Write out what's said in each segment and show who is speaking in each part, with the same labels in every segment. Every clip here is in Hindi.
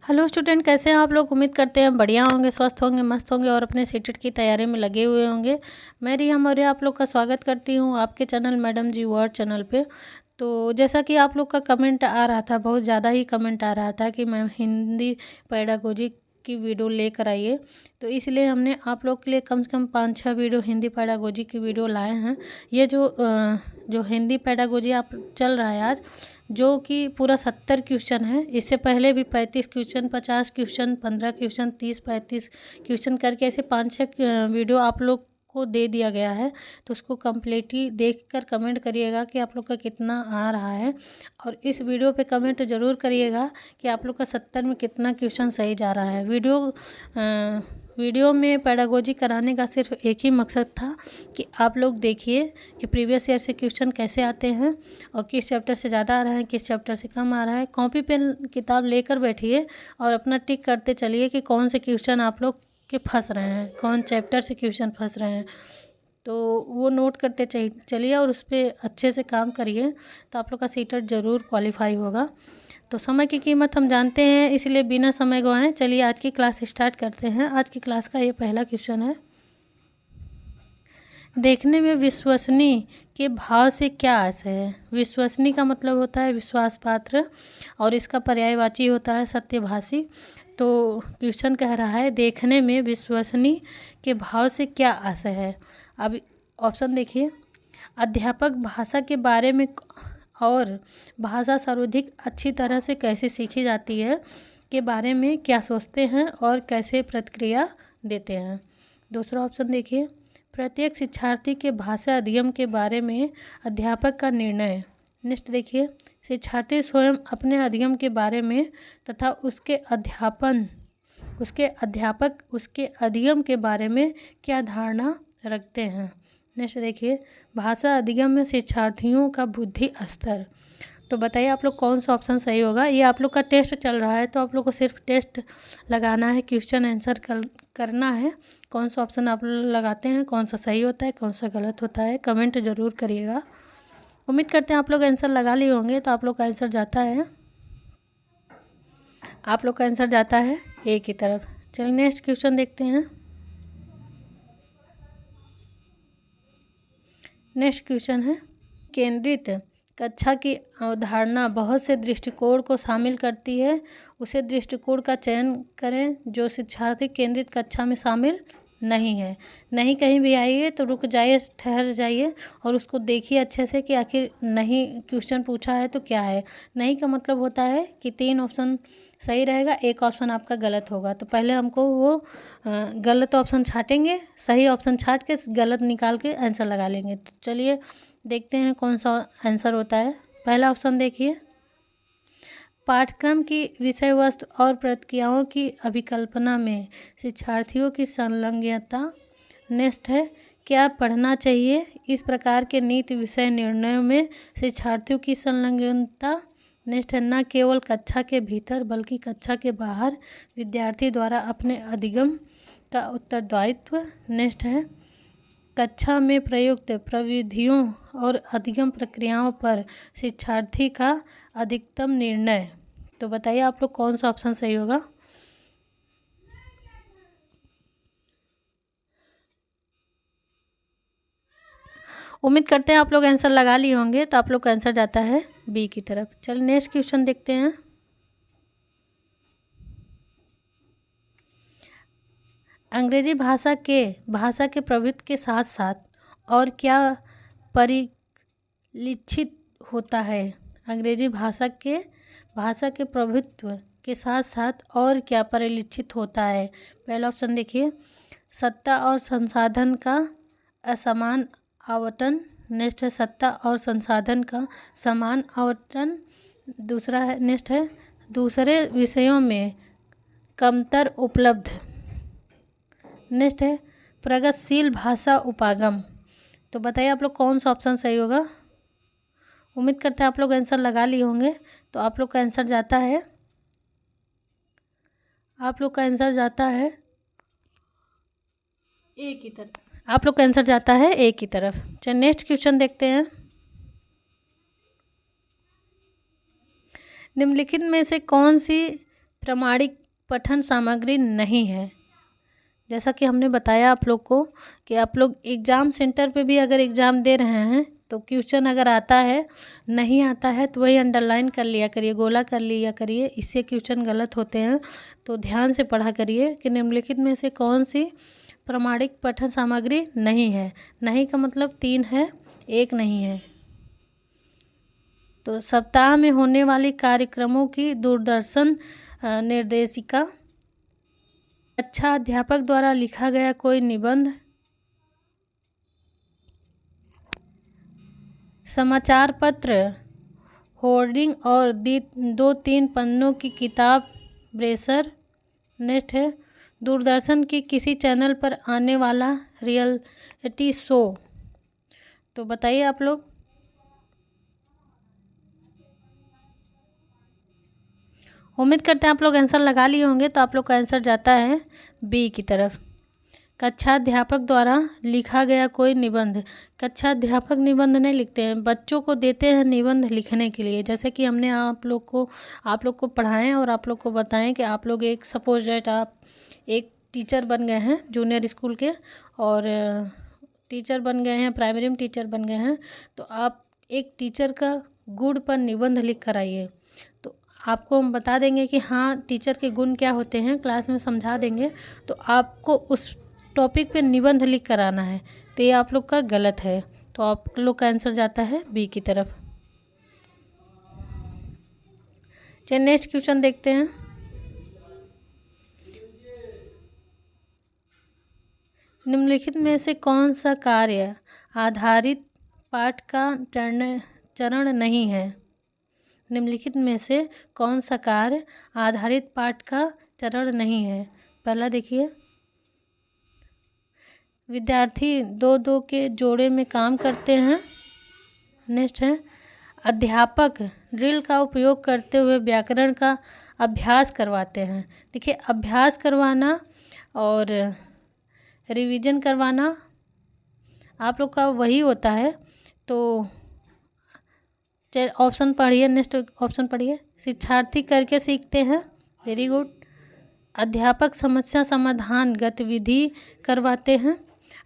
Speaker 1: हेलो स्टूडेंट, कैसे हैं आप लोग। उम्मीद करते हैं बढ़िया होंगे, स्वस्थ होंगे, मस्त होंगे और अपने सीटेट की तैयारी में लगे हुए होंगे। मैं रिया मौर्य आप लोग का स्वागत करती हूं आपके चैनल मैडम जी वर्ड चैनल पे। तो जैसा कि आप लोग का कमेंट आ रहा था, बहुत ज़्यादा ही कमेंट आ रहा था कि मैम हिंदी पेडागोजी की वीडियो लेकर आइए, तो इसलिए हमने आप लोग के लिए कम से कम 5-6 वीडियो हिंदी पेडागोजी की वीडियो लाए हैं। ये जो हिंदी पेडागोजी आप चल रहा है आज, जो कि पूरा 70 क्वेश्चन है। इससे पहले भी 35 क्वेश्चन, 50 क्वेश्चन, 15 क्वेश्चन, 30-35 क्वेश्चन करके ऐसे 5-6 वीडियो आप लोग को दे दिया गया है। तो उसको कम्प्लीटली देखकर कमेंट करिएगा कि आप लोग का कितना आ रहा है, और इस वीडियो पे कमेंट ज़रूर करिएगा कि आप लोग का 70 में कितना क्वेश्चन सही जा रहा है। वीडियो में पेडागोजी कराने का सिर्फ एक ही मकसद था कि आप लोग देखिए कि प्रीवियस ईयर से क्वेश्चन कैसे आते हैं और किस चैप्टर से ज़्यादा आ रहा है, किस चैप्टर से कम आ रहा है। कॉपी पेन किताब लेकर बैठिए और अपना टिक करते चलिए कि कौन से क्वेश्चन आप लोग के फंस रहे हैं, कौन चैप्टर से क्वेश्चन फंस रहे हैं, तो वो नोट करते चलिए और उस पर अच्छे से काम करिए, तो आप लोग का सीटेट ज़रूर क्वालिफाई होगा। तो समय की कीमत हम जानते हैं, इसलिए बिना समय गवाएं चलिए आज की क्लास स्टार्ट करते हैं। आज की क्लास का ये पहला क्वेश्चन है, देखने में विश्वसनीय के भाव से क्या आशय है। विश्वसनीय का मतलब होता है विश्वास पात्र और इसका पर्यायवाची होता है सत्यभाषी। तो क्वेश्चन कह रहा है देखने में विश्वसनीय के भाव से क्या आशय है। अब ऑप्शन देखिए, अध्यापक भाषा के बारे में और भाषा सर्वाधिक अच्छी तरह से कैसे सीखी जाती है के बारे में क्या सोचते हैं और कैसे प्रतिक्रिया देते हैं। दूसरा ऑप्शन देखिए, प्रत्येक शिक्षार्थी के भाषा अध्ययन के बारे में अध्यापक का निर्णय। नेक्स्ट देखिए, शिक्षार्थी स्वयं अपने अध्ययन के बारे में तथा उसके अध्यापक उसके अध्ययन के बारे में क्या धारणा रखते हैं। नेक्स्ट देखिए, भाषा अध्ययन में शिक्षार्थियों का बुद्धि स्तर। तो बताइए आप लोग कौन सा ऑप्शन सही होगा। ये आप लोग का टेस्ट चल रहा है, तो आप लोग को सिर्फ टेस्ट लगाना है, क्वेश्चन आंसर करना है। कौन सा ऑप्शन आप लोग लगाते हैं, कौन सा सही होता है, कौन सा गलत होता है, कमेंट ज़रूर करिएगा। उम्मीद करते हैं आप लोग आंसर लगा लिए होंगे। तो आप लोग का आंसर जाता है, आप लोग का आंसर जाता है ए की तरफ। चलिए नेक्स्ट क्वेश्चन देखते हैं। नेक्स्ट क्वेश्चन है, केंद्रित कक्षा की अवधारणा बहुत से दृष्टिकोण को शामिल करती है, उसे दृष्टिकोण का चयन करें जो शिक्षार्थी केंद्रित कक्षा में शामिल नहीं है। नहीं कहीं भी आइए तो रुक जाइए, ठहर जाइए और उसको देखिए अच्छे से कि आखिर नहीं क्वेश्चन पूछा है तो क्या है। नहीं का मतलब होता है कि 3 ऑप्शन सही रहेगा, एक ऑप्शन आपका गलत होगा। तो पहले हमको वो गलत ऑप्शन छाटेंगे, सही ऑप्शन छाट के गलत निकाल के आंसर लगा लेंगे। तो चलिए देखते हैं कौन सा आंसर होता है। पहला ऑप्शन देखिए, पाठ्यक्रम की विषय वस्तु और प्रक्रियाओं की अभिकल्पना में शिक्षार्थियों की संलग्नता। नेक्स्ट है, क्या पढ़ना चाहिए, इस प्रकार के नीति विषय निर्णयों में शिक्षार्थियों की संलग्नता। नेक्स्ट है, न केवल कक्षा के भीतर बल्कि कक्षा के बाहर विद्यार्थी द्वारा अपने अधिगम का उत्तरदायित्व। नेक्स्ट है, कक्षा में प्रयुक्त प्रविधियों और अधिगम प्रक्रियाओं पर शिक्षार्थी का अधिकतम निर्णय। तो बताइए आप लोग कौन सा ऑप्शन सही होगा। उम्मीद करते हैं आप लोग आंसर लगा लिए होंगे। तो आप लोग का आंसर जाता है बी की तरफ। चलिए नेक्स्ट क्वेश्चन देखते हैं। अंग्रेजी भाषा के प्रभुत्व के साथ साथ और क्या परिलक्षित होता है। अंग्रेजी भाषा के प्रभुत्व के साथ साथ और क्या परिलक्षित होता है। पहला ऑप्शन देखिए, सत्ता और संसाधन का असमान आवंटन। नेक्स्ट है, सत्ता और संसाधन का समान आवंटन। दूसरा है, नेक्स्ट है, दूसरे विषयों में कमतर उपलब्ध। नेक्स्ट है, प्रगतिशील भाषा उपागम। तो बताइए आप लोग कौन सा ऑप्शन सही होगा। उम्मीद करते हैं आप लोग आंसर लगा लिए होंगे। तो आप लोग का आंसर जाता है, आप लोग का आंसर जाता है ए की तरफ। आप लोग का आंसर जाता है ए की तरफ। चलिए नेक्स्ट क्वेश्चन देखते हैं। निम्नलिखित में से कौन सी प्रमाणिक पठन सामग्री नहीं है। जैसा कि हमने बताया आप लोग को कि आप लोग एग्ज़ाम सेंटर पे भी अगर एग्ज़ाम दे रहे हैं तो क्वेश्चन अगर आता है, नहीं आता है तो वही अंडरलाइन कर लिया करिए, गोला कर लिया करिए, इससे क्वेश्चन गलत होते हैं। तो ध्यान से पढ़ा करिए कि निम्नलिखित में से कौन सी प्रमाणिक पठन सामग्री नहीं है। नहीं का मतलब 3 है, 1 नहीं है। तो सप्ताह में होने वाले कार्यक्रमों की दूरदर्शन निर्देशिका, अच्छा अध्यापक द्वारा लिखा गया कोई निबंध, समाचार पत्र, होर्डिंग और 2-3 पन्नों की किताब, ब्रेशर। नेक्स्ट है दूरदर्शन की किसी चैनल पर आने वाला रियलिटी शो। तो बताइए आप लोग। उम्मीद करते हैं आप लोग आंसर लगा लिए होंगे। तो आप लोग का आंसर जाता है बी की तरफ। कक्षा अध्यापक द्वारा लिखा गया कोई निबंध। कक्षा अध्यापक निबंध नहीं लिखते हैं, बच्चों को देते हैं निबंध लिखने के लिए। जैसे कि हमने आप लोग को पढ़ाएं और आप लोग को बताएं कि आप लोग एक सपोज दैट आप एक टीचर बन गए हैं जूनियर स्कूल के, और टीचर बन गए हैं, प्राइमरी में टीचर बन गए हैं, तो आप एक टीचर का गुण पर निबंध लिख कर आइए। तो आपको हम बता देंगे कि हाँ टीचर के गुण क्या होते हैं, क्लास में समझा देंगे। तो आपको उस टॉपिक पे निबंध लिख कर आना है। तो ये आप लोग का गलत है। तो आप लोग का आंसर जाता है बी की तरफ। चलिए नेक्स्ट क्वेश्चन देखते हैं। निम्नलिखित में से कौन सा कार्य आधारित पाठ का चरण नहीं है। निम्नलिखित में से कौन सा कार्य आधारित पाठ का चरण नहीं है। पहला देखिए, विद्यार्थी 2-2 के जोड़े में काम करते हैं। नेक्स्ट है अध्यापक ड्रिल का उपयोग करते हुए व्याकरण का अभ्यास करवाते हैं। देखिए अभ्यास करवाना और रिवीजन करवाना आप लोग का वही होता है। तो ऑप्शन पढ़िए, नेक्स्ट ऑप्शन पढ़िए। शिक्षार्थी करके सीखते हैं, वेरी गुड। अध्यापक समस्या समाधान गतिविधि करवाते हैं।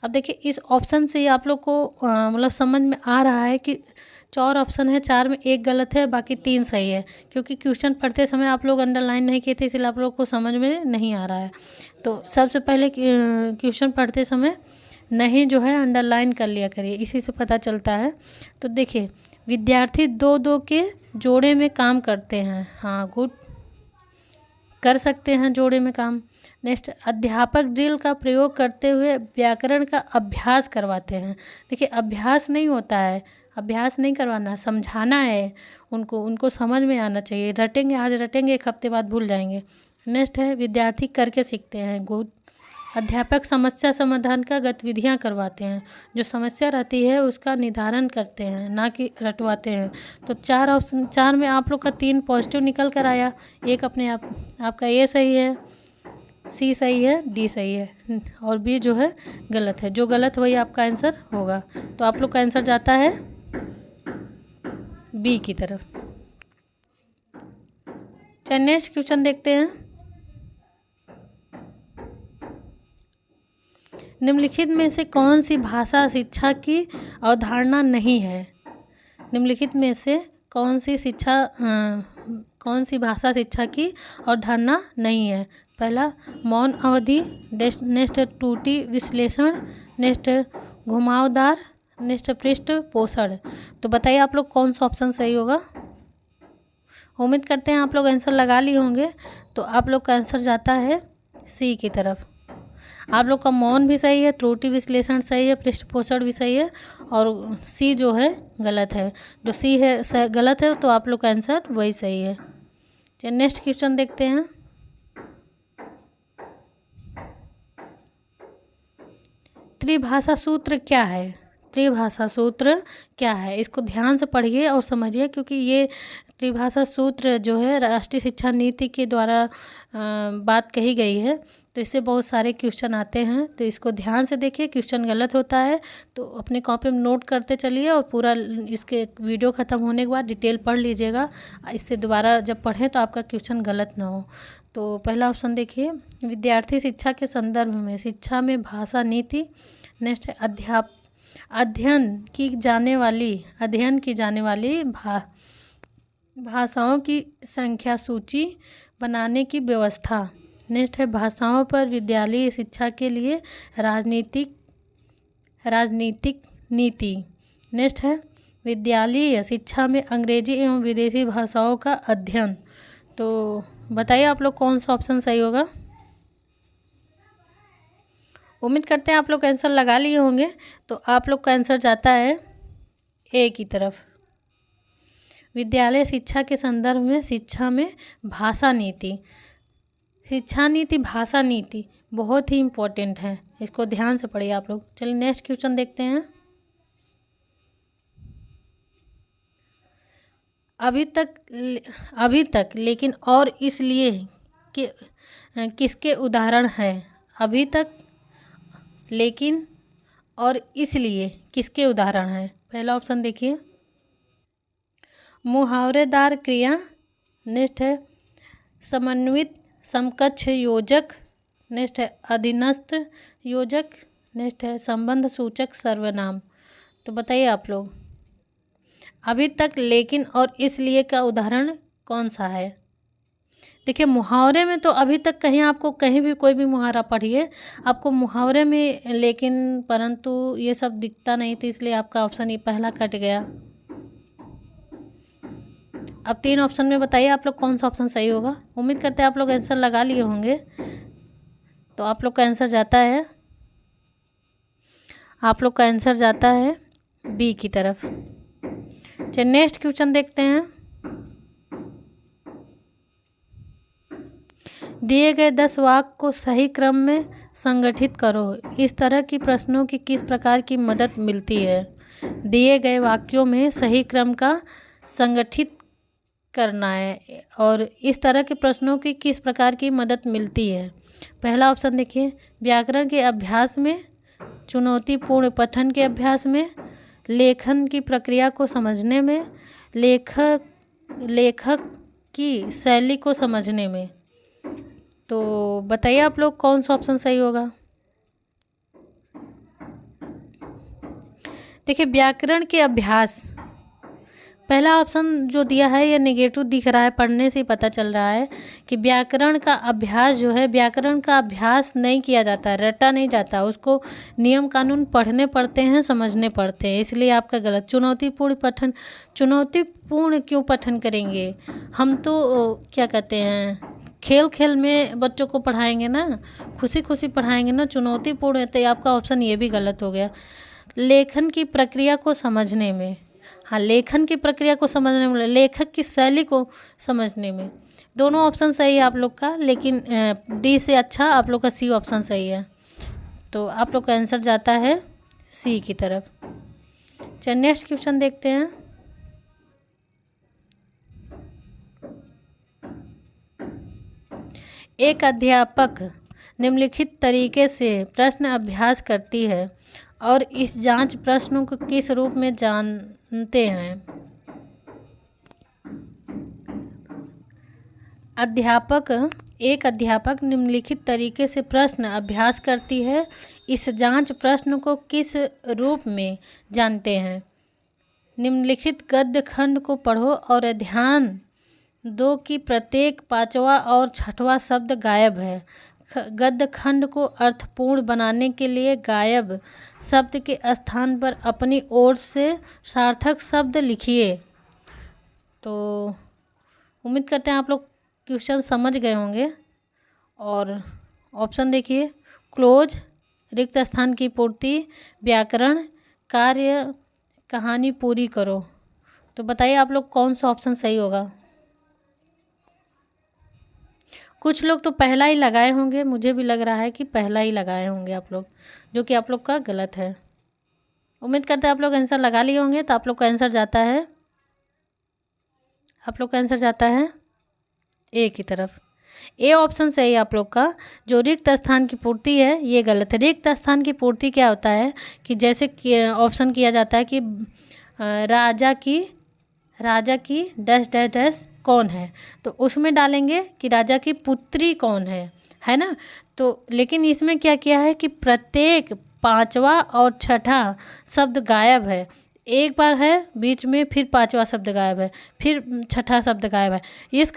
Speaker 1: अब देखिए इस ऑप्शन से आप लोग को मतलब समझ में आ रहा है कि 4 ऑप्शन है, 4 में 1 गलत है, बाकी 3 सही है। क्योंकि क्वेश्चन पढ़ते समय आप लोग अंडरलाइन नहीं किए थे, इसलिए आप लोग को समझ में नहीं आ रहा है। तो सबसे पहले क्वेश्चन पढ़ते समय नहीं जो है अंडरलाइन कर लिया करिए, इसी से पता चलता है। तो देखिए विद्यार्थी 2-2 के जोड़े में काम करते हैं, हाँ गुड, कर सकते हैं जोड़े में काम। नेक्स्ट अध्यापक ड्रिल का प्रयोग करते हुए व्याकरण का अभ्यास करवाते हैं। देखिए अभ्यास नहीं होता है, अभ्यास नहीं करवाना, समझाना है उनको समझ में आना चाहिए। रटेंगे आज रटेंगे, 1 हफ्ते बाद भूल जाएंगे। नेक्स्ट है विद्यार्थी करके सीखते हैं, गुड। अध्यापक समस्या समाधान का गतिविधियां करवाते हैं, जो समस्या रहती है उसका निधारण करते हैं, ना कि रटवाते हैं। तो 4 ऑप्शन, 4 में आप लोग का 3 पॉजिटिव निकल कर आया, 1 अपने आप आपका ए सही है, सी सही है, डी सही है, और बी जो है गलत है। जो गलत वही आपका आंसर होगा। तो आप लोग का आंसर जाता है बी की तरफ। चलिए नेक्स्ट क्वेश्चन देखते हैं। निम्नलिखित में से कौन सी भाषा शिक्षा की अवधारणा नहीं है। निम्नलिखित में से कौन सी भाषा शिक्षा की अवधारणा नहीं है। पहला मौन अवधि, नेक्स्ट त्रुटि विश्लेषण, नेक्स्ट घुमावदार, नेक्स्ट पृष्ठ पोषण। तो बताइए आप लोग कौन सा ऑप्शन सही होगा। उम्मीद करते हैं आप लोग आंसर लगा लिए होंगे। तो आप लोग का आंसर जाता है सी की तरफ। आप लोग का मौन भी सही है, त्रुटि विश्लेषण सही है, पृष्ठ पोषण भी सही है, और सी जो है गलत है। जो सी है गलत है, तो आप लोग का आंसर वही सही है। चलिए नेक्स्ट क्वेश्चन देखते हैं। त्रिभाषा सूत्र क्या है। त्रिभाषा सूत्र क्या है, इसको ध्यान से पढ़िए और समझिए, क्योंकि ये त्रिभाषा सूत्र जो है राष्ट्रीय शिक्षा नीति के द्वारा बात कही गई है। तो इससे बहुत सारे क्वेश्चन आते हैं, तो इसको ध्यान से देखिए। क्वेश्चन गलत होता है तो अपने कॉपी में नोट करते चलिए और पूरा इसके वीडियो ख़त्म होने के बाद डिटेल पढ़ लीजिएगा। इससे दोबारा जब पढ़ें तो आपका क्वेश्चन गलत ना हो। तो पहला ऑप्शन देखिए, विद्यार्थी शिक्षा के संदर्भ में शिक्षा में भाषा नीति। नेक्स्ट है अध्ययन की जाने वाली भाषाओं की संख्या सूची बनाने की व्यवस्था। नेक्स्ट है भाषाओं पर विद्यालयी शिक्षा के लिए राजनीतिक नीति। नेक्स्ट है विद्यालयी शिक्षा में अंग्रेजी एवं विदेशी भाषाओं का अध्ययन। तो बताइए आप लोग कौन सा ऑप्शन सही होगा। उम्मीद करते हैं आप लोग आंसर लगा लिए होंगे। तो आप लोग का आंसर जाता है ए की तरफ। विद्यालय शिक्षा के संदर्भ में शिक्षा में भाषा नीति। शिक्षा नीति, भाषा नीति बहुत ही इम्पोर्टेंट है, इसको ध्यान से पढ़िए आप लोग। चलिए नेक्स्ट क्वेश्चन देखते हैं। अभी तक लेकिन और इसलिए कि किसके उदाहरण है। अभी तक लेकिन और इसलिए किसके उदाहरण है। पहला ऑप्शन देखिए, मुहावरेदार क्रिया। नेक्स्ट है समन्वित समकक्ष योजक। नेक्स्ट है अधीनस्थ योजक। नेक्स्ट है संबंध सूचक सर्वनाम। तो बताइए आप लोग, अभी तक लेकिन और इसलिए का उदाहरण कौन सा है। देखिए मुहावरे में तो अभी तक कहीं आपको कहीं भी कोई भी मुहावरा पढ़िए, आपको मुहावरे में लेकिन परंतु ये सब दिखता नहीं, तो इसलिए आपका ऑप्शन ये पहला कट गया। अब 3 ऑप्शन में बताइए आप लोग कौन सा ऑप्शन सही होगा। उम्मीद करते हैं आप लोग आंसर लगा लिए होंगे। तो आप लोग का आंसर जाता है बी की तरफ। चलिए नेक्स्ट क्वेश्चन देखते हैं। दिए गए 10 वाक्य को सही क्रम में संगठित करो। इस तरह की प्रश्नों की किस प्रकार की मदद मिलती है। दिए गए वाक्यों में सही क्रम का संगठित करना है और इस तरह के प्रश्नों की किस प्रकार की मदद मिलती है। पहला ऑप्शन देखिए, व्याकरण के अभ्यास में, चुनौतीपूर्ण पठन के अभ्यास में, लेखन की प्रक्रिया को समझने में, लेखक की शैली को समझने में। तो बताइए आप लोग कौन सा ऑप्शन सही होगा। देखिए व्याकरण के अभ्यास, पहला ऑप्शन जो दिया है ये नेगेटिव दिख रहा है, पढ़ने से ही पता चल रहा है कि व्याकरण का अभ्यास जो है, व्याकरण का अभ्यास नहीं किया जाता, रटा नहीं जाता, उसको नियम कानून पढ़ने पड़ते हैं, समझने पड़ते हैं, इसलिए आपका गलत। चुनौतीपूर्ण पठन, चुनौतीपूर्ण क्यों पठन करेंगे हम, तो क्या कहते हैं खेल में बच्चों को पढ़ाएंगे ना, खुशी खुशी पढ़ाएंगे ना। चुनौतीपूर्ण है तो आपका ऑप्शन ये भी गलत हो गया। लेखन की प्रक्रिया को समझने में, हाँ लेखन की प्रक्रिया को समझने में, लेखक की शैली को समझने में, दोनों ऑप्शन सही है आप लोग का, लेकिन डी से अच्छा आप लोग का सी ऑप्शन सही है। तो आप लोग का आंसर जाता है सी की तरफ। चलिए नेक्स्ट क्वेश्चन देखते हैं। एक अध्यापक निम्नलिखित तरीके से प्रश्न अभ्यास करती है और इस जांच प्रश्नों को किस रूप में जानते हैं। एक अध्यापक निम्नलिखित तरीके से प्रश्न अभ्यास करती है, इस जांच प्रश्न को किस रूप में जानते हैं। निम्नलिखित गद्य खंड को पढ़ो और ध्यान दो कि प्रत्येक 5वां और 6वां शब्द गायब है। गद्य खंड को अर्थपूर्ण बनाने के लिए गायब शब्द के स्थान पर अपनी ओर से सार्थक शब्द लिखिए। तो उम्मीद करते हैं आप लोग क्वेश्चन समझ गए होंगे। और ऑप्शन देखिए, क्लोज रिक्त स्थान की पूर्ति, व्याकरण, कार्य, कहानी पूरी करो। तो बताइए आप लोग कौन सा ऑप्शन सही होगा। कुछ लोग तो पहला ही लगाए होंगे, मुझे भी लग रहा है कि पहला ही लगाए होंगे आप लोग, जो कि आप लोग का गलत है। उम्मीद करते हैं आप लोग आंसर लगा लिए होंगे। तो आप लोग का आंसर जाता है आप लोग का आंसर जाता है ए की तरफ। ए ऑप्शन सही है आप लोग का। जो रिक्त स्थान की पूर्ति है ये गलत है। रिक्त स्थान की पूर्ति क्या होता है कि जैसे कि ऑप्शन किया जाता है कि राजा की डैश डैश डैश कौन है, तो उसमें डालेंगे कि राजा की पुत्री कौन है ना। तो लेकिन इसमें क्या किया है कि प्रत्येक पांचवा और छठा शब्द गायब है। एक बार है बीच में, फिर पांचवा शब्द गायब है, फिर छठा शब्द गायब है। इस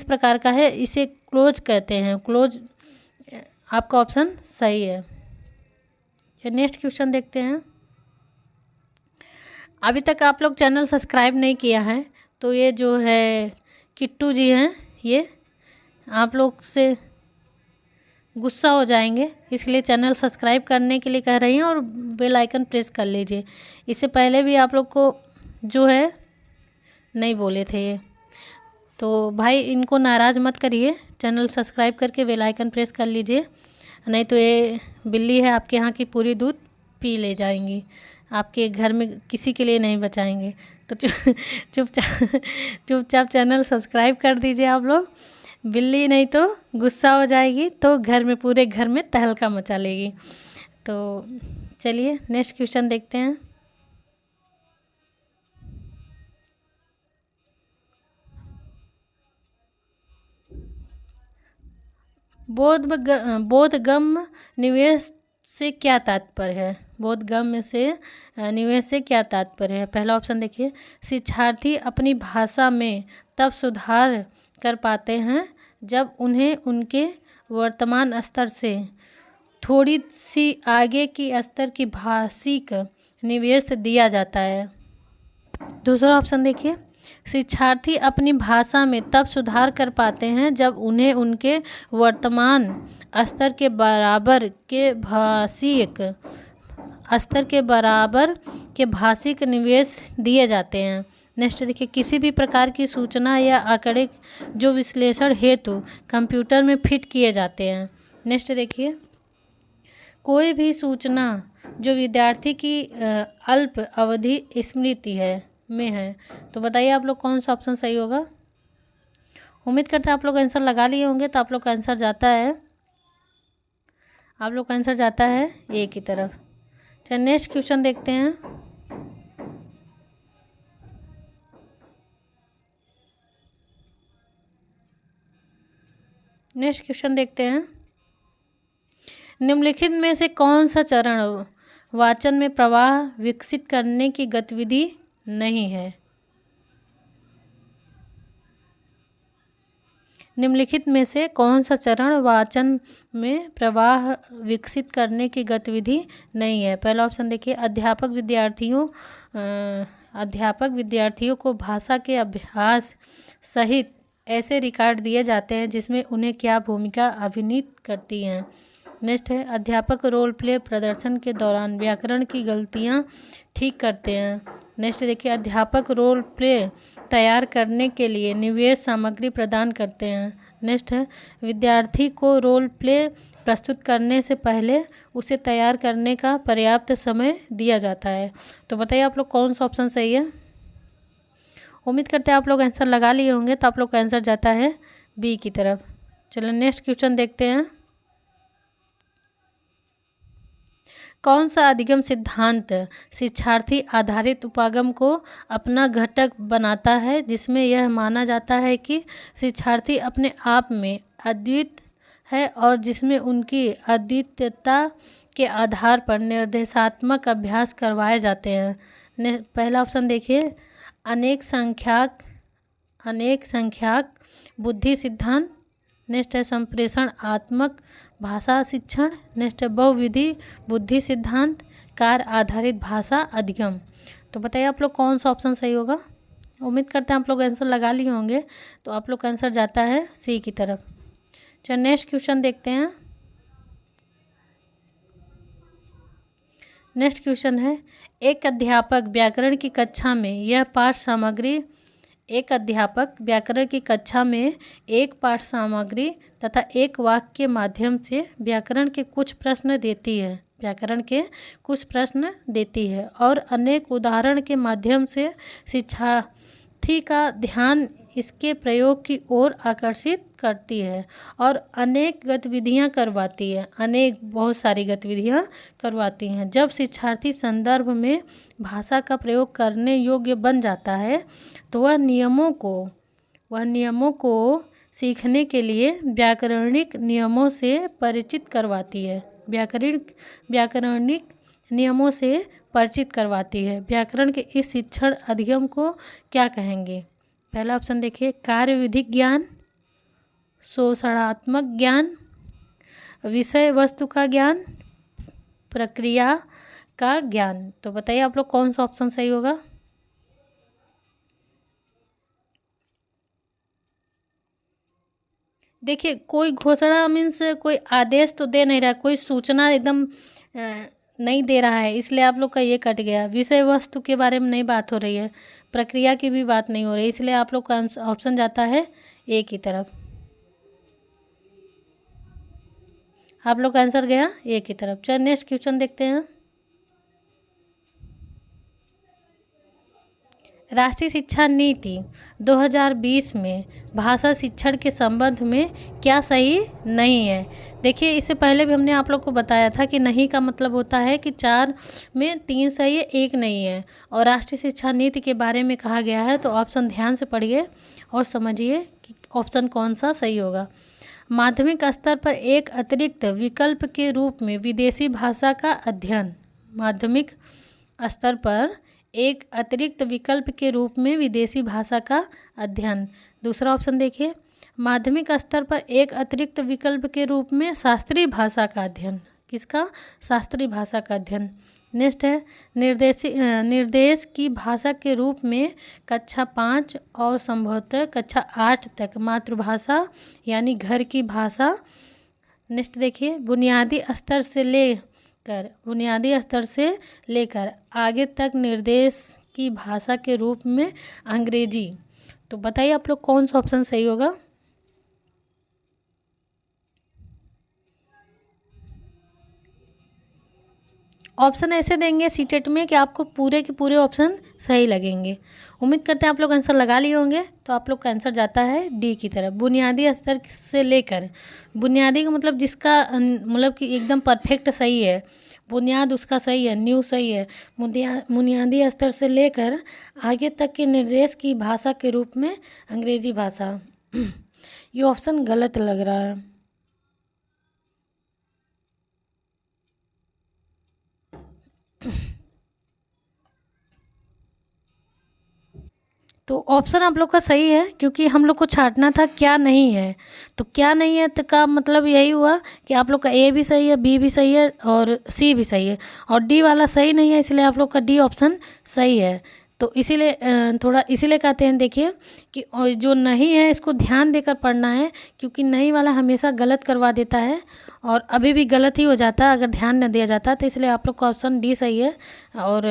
Speaker 1: प्रकार का है, इसे क्लोज कहते हैं। क्लोज आपका ऑप्शन सही है। नेक्स्ट क्वेश्चन देखते हैं। अभी तक आप लोग चैनल सब्सक्राइब नहीं किया है तो ये जो है किट्टू जी हैं, ये आप लोग से गुस्सा हो जाएंगे, इसलिए चैनल सब्सक्राइब करने के लिए कह रही हैं और बेल आइकन प्रेस कर लीजिए। इससे पहले भी आप लोग को जो है नहीं बोले थे ये, तो भाई इनको नाराज़ मत करिए, चैनल सब्सक्राइब करके बेल आइकन प्रेस कर लीजिए, नहीं तो ये बिल्ली है आपके यहाँ की पूरी दूध पी ले जाएंगी, आपके घर में किसी के लिए नहीं बचाएंगे। तो चुपचाप चैनल सब्सक्राइब कर दीजिए आप लोग, बिल्ली नहीं तो गुस्सा हो जाएगी तो घर में, पूरे घर में तहलका मचा लेगी। तो चलिए नेक्स्ट क्वेश्चन देखते हैं। बोधगम्य निवेश से क्या तात्पर्य है? बोधगम्य से निवेश से क्या तात्पर्य है? पहला ऑप्शन देखिए, शिक्षार्थी अपनी भाषा में तब सुधार कर पाते हैं जब उन्हें उनके वर्तमान स्तर से थोड़ी सी आगे की स्तर की भाषिक निवेश दिया जाता है। दूसरा ऑप्शन देखिए, शिक्षार्थी अपनी भाषा में तब सुधार कर पाते हैं जब उन्हें उनके वर्तमान स्तर के बराबर के भाषिक निवेश दिए जाते हैं। नेक्स्ट देखिए, किसी भी प्रकार की सूचना या आंकड़े जो विश्लेषण हेतु कंप्यूटर में फिट किए जाते हैं। नेक्स्ट देखिए, कोई भी सूचना जो विद्यार्थी की अल्प अवधि स्मृति में है। तो बताइए आप लोग कौन सा ऑप्शन सही होगा? उम्मीद करते हैं आप लोग आंसर लगा लिए होंगे। तो आप लोग का आंसर जाता है ए की तरफ। चलिए नेक्स्ट क्वेश्चन देखते हैं। निम्नलिखित में से कौन सा चरण वाचन में प्रवाह विकसित करने की गतिविधि नहीं है? निम्नलिखित में से कौन सा चरण वाचन में प्रवाह विकसित करने की गतिविधि नहीं है? पहला ऑप्शन देखिए, अध्यापक विद्यार्थियों को भाषा के अभ्यास सहित ऐसे रिकॉर्ड दिए जाते हैं जिसमें उन्हें क्या भूमिका अभिनीत करती हैं। नेक्स्ट है, अध्यापक रोल प्ले प्रदर्शन के दौरान व्याकरण की गलतियां ठीक करते हैं। नेक्स्ट देखिए, अध्यापक रोल प्ले तैयार करने के लिए निवेश सामग्री प्रदान करते हैं। नेक्स्ट है, विद्यार्थी को रोल प्ले प्रस्तुत करने से पहले उसे तैयार करने का पर्याप्त समय दिया जाता है। तो बताइए आप लोग कौन सा ऑप्शन सही है? उम्मीद करते हैं आप लोग आंसर लगा लिए होंगे। तो आप लोग का आंसर जाता है बी की तरफ। चलिए नेक्स्ट क्वेश्चन देखते हैं। कौन सा अधिगम सिद्धांत शिक्षार्थी आधारित उपागम को अपना घटक बनाता है, जिसमें यह माना जाता है कि शिक्षार्थी अपने आप में अद्वितीय है और जिसमें उनकी अद्वितीयता के आधार पर निर्देशात्मक अभ्यास करवाए जाते हैं? पहला ऑप्शन देखिए, अनेक संख्याक बुद्धि सिद्धांत। नेक्स्ट है, संप्रेषणात्मक भाषा शिक्षण। नेक्स्ट है, बहुविधि बुद्धि सिद्धांत, कार्य आधारित भाषा अधिगम। तो बताइए आप लोग कौन सा ऑप्शन सही होगा? उम्मीद करते हैं आप लोग आंसर लगा लिए होंगे। तो आप लोग का आंसर जाता है सी की तरफ। चलिए नेक्स्ट क्वेश्चन देखते हैं। नेक्स्ट क्वेश्चन है, एक अध्यापक व्याकरण की कक्षा में एक पाठ सामग्री तथा एक वाक्य के माध्यम से व्याकरण के कुछ प्रश्न देती है और अनेक उदाहरण के माध्यम से शिक्षार्थी का ध्यान इसके प्रयोग की ओर आकर्षित करती है और अनेक गतिविधियां करवाती है, बहुत सारी गतिविधियां करवाती हैं। जब शिक्षार्थी संदर्भ में भाषा का प्रयोग करने योग्य बन जाता है तो वह नियमों को सीखने के लिए व्याकरणिक नियमों से परिचित करवाती है। व्याकरणिक नियमों से परिचित करवाती है। व्याकरण के इस शिक्षण अधिगम को क्या कहेंगे? पहला ऑप्शन देखिए, कार्य विधिक ज्ञान, शोषणात्मक ज्ञान, विषय वस्तु का ज्ञान, प्रक्रिया का ज्ञान। तो बताइए आप लोग कौन सा ऑप्शन सही होगा? देखिए, कोई घोषणा मीन्स कोई आदेश तो दे नहीं रहा, कोई सूचना एकदम नहीं दे रहा है, इसलिए आप लोग का ये कट गया। विषय वस्तु के बारे में नहीं बात हो रही है, प्रक्रिया की भी बात नहीं हो रही, इसलिए आप लोग का ऑप्शन जाता है ए की तरफ। आप लोग का आंसर गया ए की तरफ। चलिए नेक्स्ट क्वेश्चन देखते हैं। राष्ट्रीय शिक्षा नीति 2020 में भाषा शिक्षण के संबंध में क्या सही नहीं है? देखिए, इससे पहले भी हमने आप लोग को बताया था कि नहीं का मतलब होता है कि 4 में 3 सही है, 1 नहीं है। और राष्ट्रीय शिक्षा नीति के बारे में कहा गया है, तो ऑप्शन ध्यान से पढ़िए और समझिए कि ऑप्शन कौन सा सही होगा। माध्यमिक स्तर पर एक अतिरिक्त विकल्प के रूप में विदेशी भाषा का अध्ययन। माध्यमिक स्तर पर एक अतिरिक्त विकल्प के रूप में विदेशी भाषा का अध्ययन। दूसरा ऑप्शन देखिए, माध्यमिक स्तर पर एक अतिरिक्त विकल्प के रूप में शास्त्रीय भाषा का अध्ययन। किसका? शास्त्रीय भाषा का अध्ययन। नेक्स्ट है निर्देश की भाषा के रूप में कक्षा 5 और संभवतः कक्षा 8 तक मातृभाषा यानी घर की भाषा। नेक्स्ट देखिए, बुनियादी स्तर से लेकर आगे तक निर्देश की भाषा के रूप में अंग्रेजी। तो बताइए आप लोग कौन सा ऑप्शन सही होगा? ऑप्शन ऐसे देंगे सीटेट में कि आपको पूरे के पूरे ऑप्शन सही लगेंगे। उम्मीद करते हैं आप लोग आंसर लगा लिए होंगे। तो आप लोग का आंसर जाता है डी की तरफ। बुनियादी स्तर से लेकर, बुनियादी का मतलब जिसका मतलब कि एकदम परफेक्ट सही है, बुनियाद उसका सही है, न्यू सही है। बुनियादी स्तर से लेकर आगे तक के निर्देश की भाषा के रूप में अंग्रेजी भाषा। ये ऑप्शन गलत लग रहा है। तो ऑप्शन आप लोग का सही है, क्योंकि हम लोग को छांटना था क्या नहीं है। तो क्या नहीं है तो का मतलब यही हुआ कि आप लोग का ए भी सही है, बी भी सही है और सी भी सही है, और डी वाला सही नहीं है, इसलिए आप लोग का डी ऑप्शन सही है। तो इसीलिए थोड़ा इसीलिए कहते हैं, देखिए कि जो नहीं है इसको ध्यान देकर पढ़ना है, क्योंकि नहीं वाला हमेशा गलत करवा देता है और अभी भी गलत ही हो जाता है अगर ध्यान न दिया जाता। तो इसलिए आप लोग का ऑप्शन डी सही है और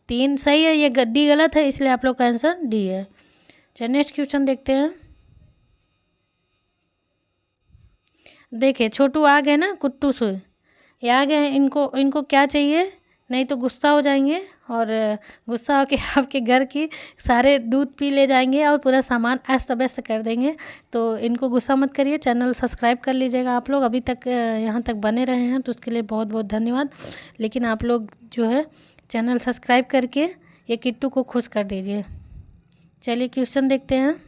Speaker 1: 3 सही है, ये डी गलत है, इसलिए आप लोग का आंसर डी है। चलिए नेक्स्ट क्वेश्चन देखते हैं। देखिए, छोटू आ गए ना, कुट्टू से ये आ गए हैं। इनको क्या चाहिए? नहीं तो गुस्सा हो जाएंगे और गुस्सा होकर आपके घर की सारे दूध पी ले जाएंगे और पूरा सामान अस्त व्यस्त कर देंगे। तो इनको गुस्सा मत करिए, चैनल सब्सक्राइब कर लीजिएगा। आप लोग अभी तक यहाँ तक बने रहे हैं तो उसके लिए बहुत बहुत धन्यवाद। लेकिन आप लोग जो है चैनल सब्सक्राइब करके ये किट्टू को खुश कर दीजिए। चलिए क्वेश्चन देखते हैं।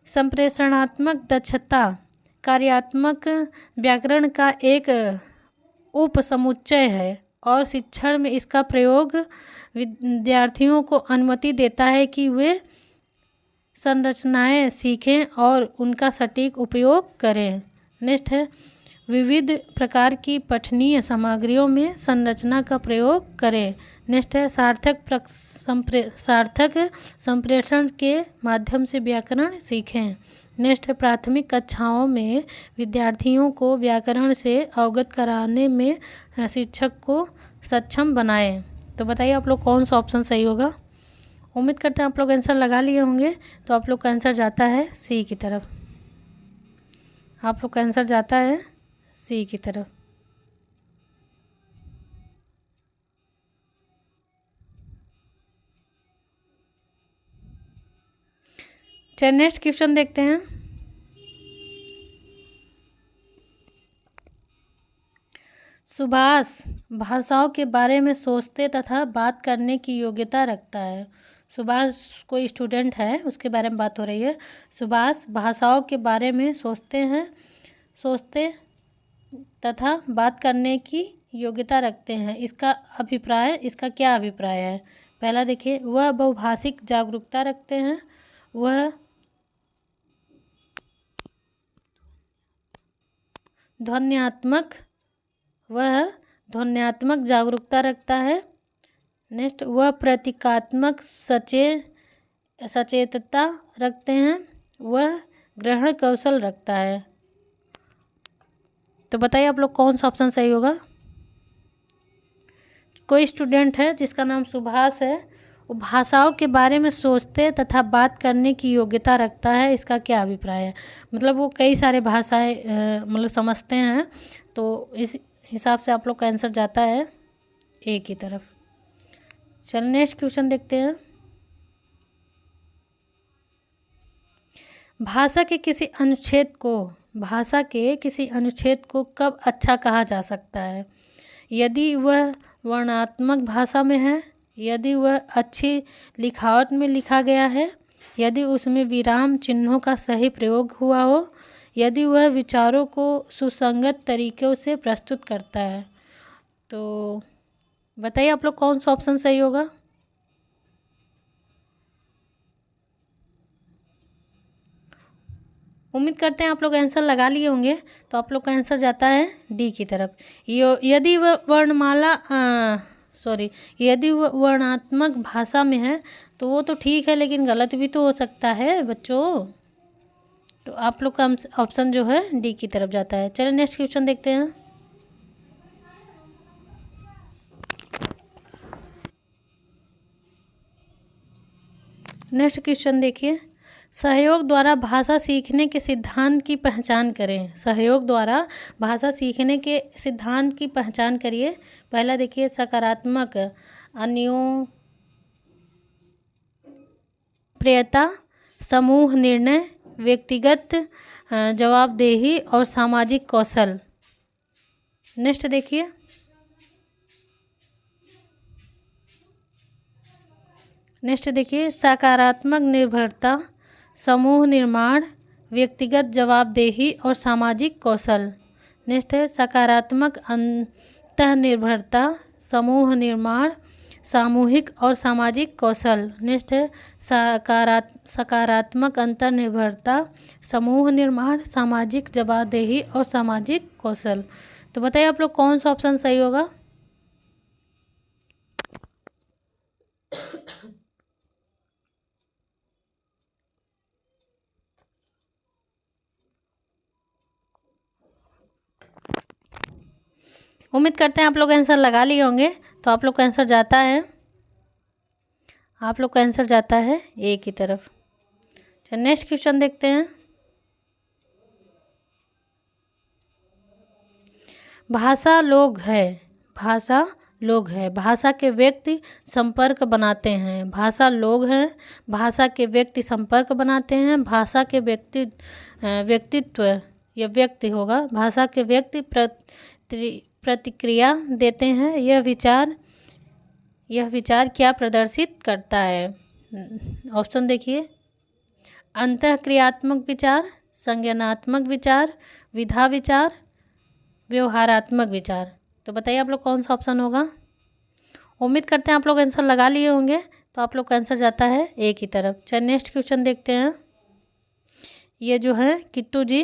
Speaker 1: संप्रेषणात्मक दक्षता कार्यात्मक व्याकरण का एक उपसमुच्चय है और शिक्षण में इसका प्रयोग विद्यार्थियों को अनुमति देता है कि वे संरचनाएं सीखें और उनका सटीक उपयोग करें। नेक्स्ट है, विविध प्रकार की पठनीय सामग्रियों में संरचना का प्रयोग करें। नेक्स्ट है, सार्थक संप्रेषण के माध्यम से व्याकरण सीखें। नेक्स्ट है, प्राथमिक कक्षाओं में विद्यार्थियों को व्याकरण से अवगत कराने में शिक्षक को सक्षम बनाएं। तो बताइए आप लोग कौन सा ऑप्शन सही होगा? उम्मीद करते हैं आप लोग आंसर लगा लिए होंगे। तो आप लोग का आंसर जाता है सी की तरफ। आप लोग का आंसर जाता है सी की तरफ। चलिए नेक्स्ट क्वेश्चन देखते हैं। सुभाष भाषाओं के बारे में सोचते तथा बात करने की योग्यता रखता है। सुभाष कोई स्टूडेंट है, उसके बारे में बात हो रही है। सुभाष भाषाओं के बारे में सोचते तथा बात करने की योग्यता रखते हैं। इसका क्या अभिप्राय है? पहला देखिए, वह बहुभाषिक जागरूकता रखते हैं। वह ध्वन्यात्मक जागरूकता रखता है। नेक्स्ट, वह प्रतीकात्मक सचेतता रखते हैं। वह ग्रहण कौशल रखता है। तो बताइए आप लोग कौन सा ऑप्शन सही होगा। कोई स्टूडेंट है जिसका नाम सुभाष है, वो भाषाओं के बारे में सोचते तथा बात करने की योग्यता रखता है। इसका क्या अभिप्राय है? मतलब वो कई सारे भाषाएं मतलब समझते हैं, तो इस हिसाब से आप लोग का आंसर जाता है ए की तरफ। चलिए नेक्स्ट क्वेश्चन देखते हैं। भाषा के किसी अनुच्छेद को कब अच्छा कहा जा सकता है? यदि वह वर्णनात्मक भाषा में है, यदि वह अच्छी लिखावट में लिखा गया है, यदि उसमें विराम चिन्हों का सही प्रयोग हुआ हो, यदि वह विचारों को सुसंगत तरीक़ों से प्रस्तुत करता है। तो बताइए आप लोग कौन सा ऑप्शन सही होगा। उम्मीद करते हैं आप लोग आंसर लगा लिए होंगे, तो आप लोग का आंसर जाता है डी की तरफ। यदि वह यदि वह वर्णात्मक भाषा में है तो वो तो ठीक है, लेकिन गलत भी तो हो सकता है बच्चों। तो आप लोग का ऑप्शन जो है डी की तरफ जाता है। चलिए नेक्स्ट क्वेश्चन देखते हैं। नेक्स्ट क्वेश्चन देखिए, सहयोग द्वारा भाषा सीखने के सिद्धांत की पहचान करें। सहयोग द्वारा भाषा सीखने के सिद्धांत की पहचान करिए। पहला देखिए, सकारात्मक अन्योन्याश्रयता, समूह निर्णय, व्यक्तिगत जवाबदेही और सामाजिक कौशल। नेक्स्ट देखिए, सकारात्मक निर्भरता, समूह निर्माण, व्यक्तिगत जवाबदेही और सामाजिक कौशल। नेक्स्ट है सकारात्मक अंतर्निर्भरता, समूह निर्माण, सामूहिक और सामाजिक कौशल। नेक्स्ट है सकारात्मक अंतर्निर्भरता, समूह निर्माण, सामाजिक जवाबदेही और सामाजिक कौशल। तो बताइए आप लोग कौन सा ऑप्शन सही होगा। उम्मीद करते हैं आप लोग आंसर लगा लिए होंगे, तो आप लोग का आंसर जाता है ए की तरफ। चलिए नेक्स्ट क्वेश्चन देखते हैं। भाषा लोग है, भाषा के व्यक्ति संपर्क बनाते हैं। भाषा लोग हैं, भाषा के व्यक्ति संपर्क बनाते हैं। भाषा के व्यक्तित्व या व्यक्ति होगा, भाषा के व्यक्ति प्रतिक्रिया देते हैं। यह विचार क्या प्रदर्शित करता है? ऑप्शन देखिए, अंतःक्रियात्मक विचार, संज्ञानात्मक विचार, विधा विचार, व्यवहारात्मक विचार। तो बताइए आप लोग कौन सा ऑप्शन होगा। उम्मीद करते हैं आप लोग आंसर लगा लिए होंगे, तो आप लोग का आंसर जाता है ए की तरफ। चलिए नेक्स्ट क्वेश्चन देखते हैं। ये जो है किट्टू जी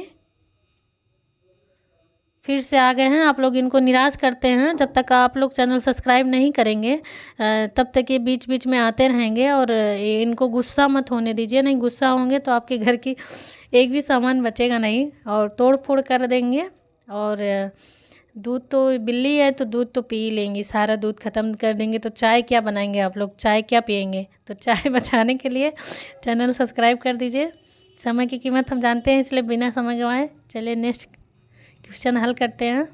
Speaker 1: फिर से आ गए हैं। आप लोग इनको निराश करते हैं। जब तक आप लोग चैनल सब्सक्राइब नहीं करेंगे तब तक ये बीच बीच में आते रहेंगे, और इनको गुस्सा मत होने दीजिए, नहीं गुस्सा होंगे तो आपके घर की एक भी सामान बचेगा नहीं और तोड़ फोड़ कर देंगे। और दूध तो बिल्ली है तो दूध तो पी ही लेंगी, सारा दूध ख़त्म कर देंगे। तो चाय क्या बनाएंगे आप लोग, चाय क्या पियेंगे? तो चाय बचाने के लिए चैनल सब्सक्राइब कर दीजिए। समय की कीमत हम जानते हैं, इसलिए बिना समय गंवाए चलिए नेक्स्ट क्वेश्चन हल करते हैं।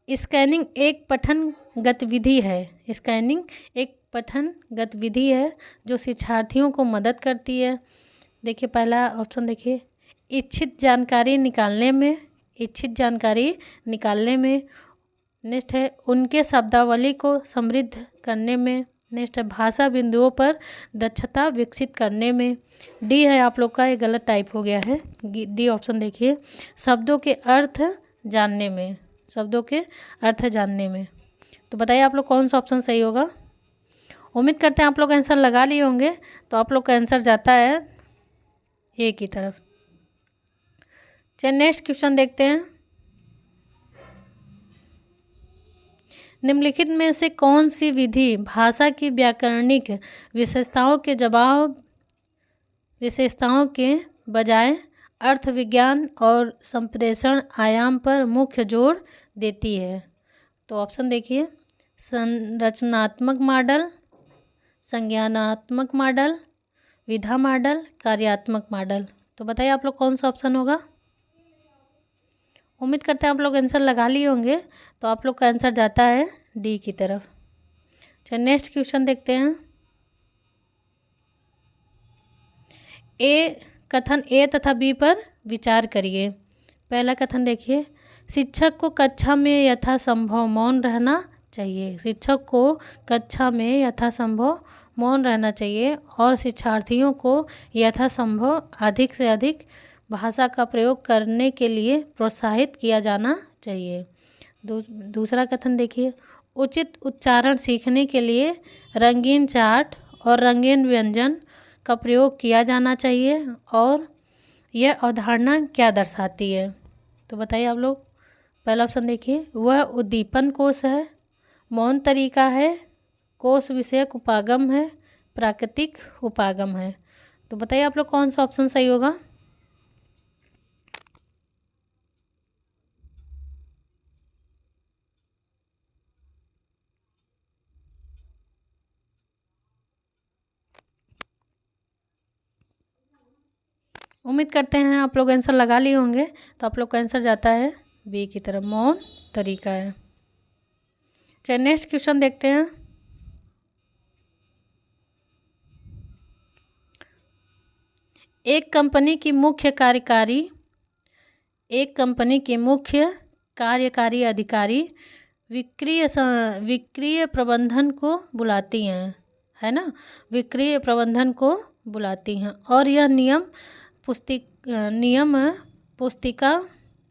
Speaker 1: स्कैनिंग एक पठन गतिविधि है। स्कैनिंग एक पठन गतिविधि है जो शिक्षार्थियों को मदद करती है। देखिए पहला ऑप्शन देखिए, इच्छित जानकारी निकालने में, इच्छित जानकारी निकालने में। नेक्स्ट है उनके शब्दावली को समृद्ध करने में। नेक्स्ट है भाषा बिंदुओं पर दक्षता विकसित करने में। डी है आप लोग का, ये गलत टाइप हो गया है। डी ऑप्शन देखिए, शब्दों के अर्थ जानने में, शब्दों के अर्थ जानने में। तो बताइए आप लोग कौन सा ऑप्शन सही होगा। उम्मीद करते हैं आप लोग आंसर लगा लिए होंगे। तो आप लोग का आंसर जाता है ए की तरफ। चलिए नेक्स्ट क्वेश्चन देखते हैं। निम्नलिखित में से कौन सी विधि भाषा की व्याकरणिक विशेषताओं के बजाय अर्थ विज्ञान और संप्रेषण आयाम पर मुख्य जोर देती है। तो ऑप्शन देखिए, संरचनात्मक मॉडल, संज्ञानात्मक मॉडल, विधा मॉडल, कार्यात्मक मॉडल। तो बताइए आप लोग कौन सा ऑप्शन होगा। उम्मीद करते हैं आप लोग आंसर लगा लिए होंगे। तो आप लोग का आंसर जाता है डी की तरफ। चलिए नेक्स्ट क्वेश्चन देखते हैं। कथन ए तथा बी पर विचार करिए। पहला कथन देखिए, शिक्षक को कक्षा में यथासंभव मौन रहना चाहिए। शिक्षक को कक्षा में यथासंभव मौन रहना चाहिए और शिक्षार्थियों को यथासंभव अधिक से अधिक भाषा का प्रयोग करने के लिए प्रोत्साहित किया जाना चाहिए। दूसरा कथन देखिए, उचित उच्चारण सीखने के लिए रंगीन चार्ट और रंगीन व्यंजन का प्रयोग किया जाना चाहिए। और यह अवधारणा क्या दर्शाती है। तो बताइए आप लोग। पहला ऑप्शन देखिए, वह उद्दीपन कोश है, मौन तरीका है, कोश विषयक उपागम है, प्राकृतिक उपागम है। तो बताइए आप लोग कौन सा ऑप्शन सही होगा। उम्मीद करते हैं आप लोग आंसर लगा लिए होंगे। तो आप लोग का आंसर जाता है बी की तरफ, मौन तरीका है। चलिए नेक्स्ट क्वेश्चन देखते हैं। एक कंपनी की मुख्य कार्यकारी अधिकारी विक्रीय प्रबंधन को बुलाती हैं, है ना, विक्रीय प्रबंधन को बुलाती हैं और यह नियम पुस्तिका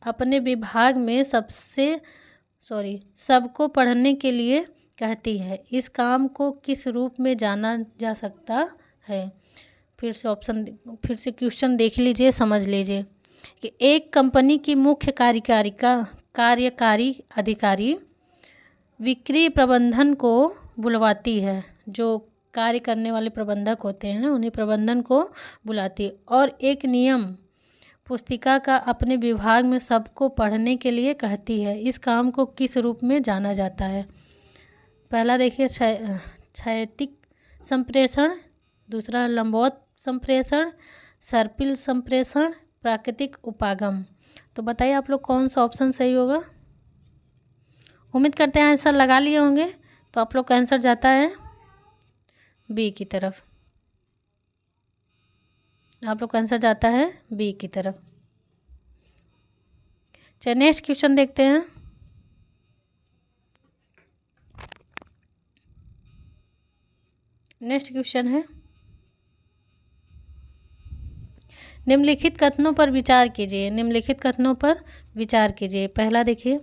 Speaker 1: अपने विभाग में सबको पढ़ने के लिए कहती है। इस काम को किस रूप में जाना जा सकता है। फिर से क्वेश्चन देख लीजिए, समझ लीजिए कि एक कंपनी की मुख्य कार्यकारी अधिकारी विक्री प्रबंधन को बुलवाती है। जो कार्य करने वाले प्रबंधक होते हैं उन्हें प्रबंधन को बुलाती है और एक नियम पुस्तिका का अपने विभाग में सबको पढ़ने के लिए कहती है। इस काम को किस रूप में जाना जाता है। पहला देखिए क्षैतिक संप्रेषण, दूसरा लंबवत संप्रेषण, सर्पिल संप्रेषण, प्राकृतिक उपागम। तो बताइए आप लोग कौन सा ऑप्शन सही होगा। उम्मीद करते हैं आंसर लगा लिए होंगे। तो आप लोग का आंसर जाता है बी की तरफ। आप लोग का आंसर जाता है बी की तरफ। चलिए नेक्स्ट क्वेश्चन देखते हैं। नेक्स्ट क्वेश्चन है, निम्नलिखित कथनों पर विचार कीजिए। निम्नलिखित कथनों पर विचार कीजिए। पहला देखिए,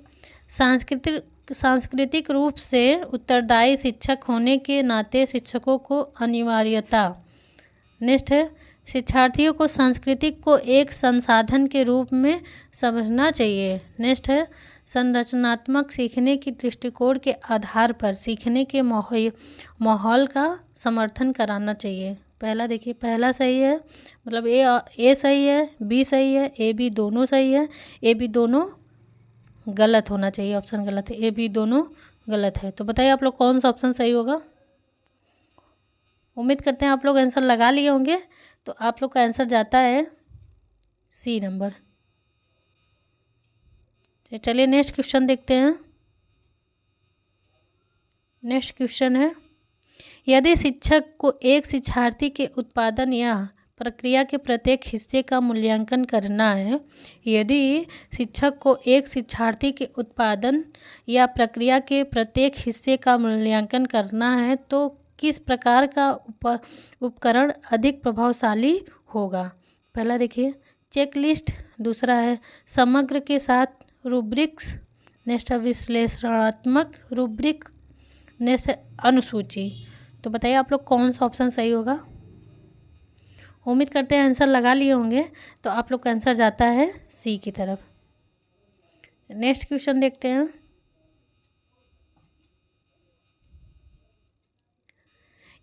Speaker 1: सांस्कृतिक रूप से उत्तरदायी शिक्षक होने के नाते शिक्षकों को अनिवार्यता। नेक्स्ट है, शिक्षार्थियों को संस्कृति को एक संसाधन के रूप में समझना चाहिए। नेक्स्ट है, संरचनात्मक सीखने की दृष्टिकोण के आधार पर सीखने के माहौल का समर्थन कराना चाहिए। पहला देखिए, पहला सही है, मतलब ए सही है, बी सही है, ए बी दोनों सही है, ए बी दोनों गलत होना चाहिए। ऑप्शन गलत है, ए बी दोनों गलत है। तो बताइए आप लोग कौन सा ऑप्शन सही होगा। उम्मीद करते हैं आप लोग आंसर लगा लिए होंगे। तो आप लोग का आंसर जाता है सी नंबर। चलिए नेक्स्ट क्वेश्चन देखते हैं। नेक्स्ट क्वेश्चन है, यदि शिक्षक को एक शिक्षार्थी के उत्पादन या प्रक्रिया के प्रत्येक हिस्से का मूल्यांकन करना है, यदि शिक्षक को एक शिक्षार्थी के उत्पादन या प्रक्रिया के प्रत्येक हिस्से का मूल्यांकन करना है तो किस प्रकार का उपकरण अधिक प्रभावशाली होगा? पहला देखिए चेकलिस्ट, दूसरा है समग्र के साथ रूब्रिक्स, नेक्स्ट है विश्लेषणात्मक रूब्रिक्स, नेक्स्ट अनुसूची। तो बताइए आप लोग कौन सा ऑप्शन सही होगा? उम्मीद करते हैं आंसर लगा लिए होंगे। तो आप लोग का आंसर जाता है सी की तरफ। नेक्स्ट क्वेश्चन देखते हैं।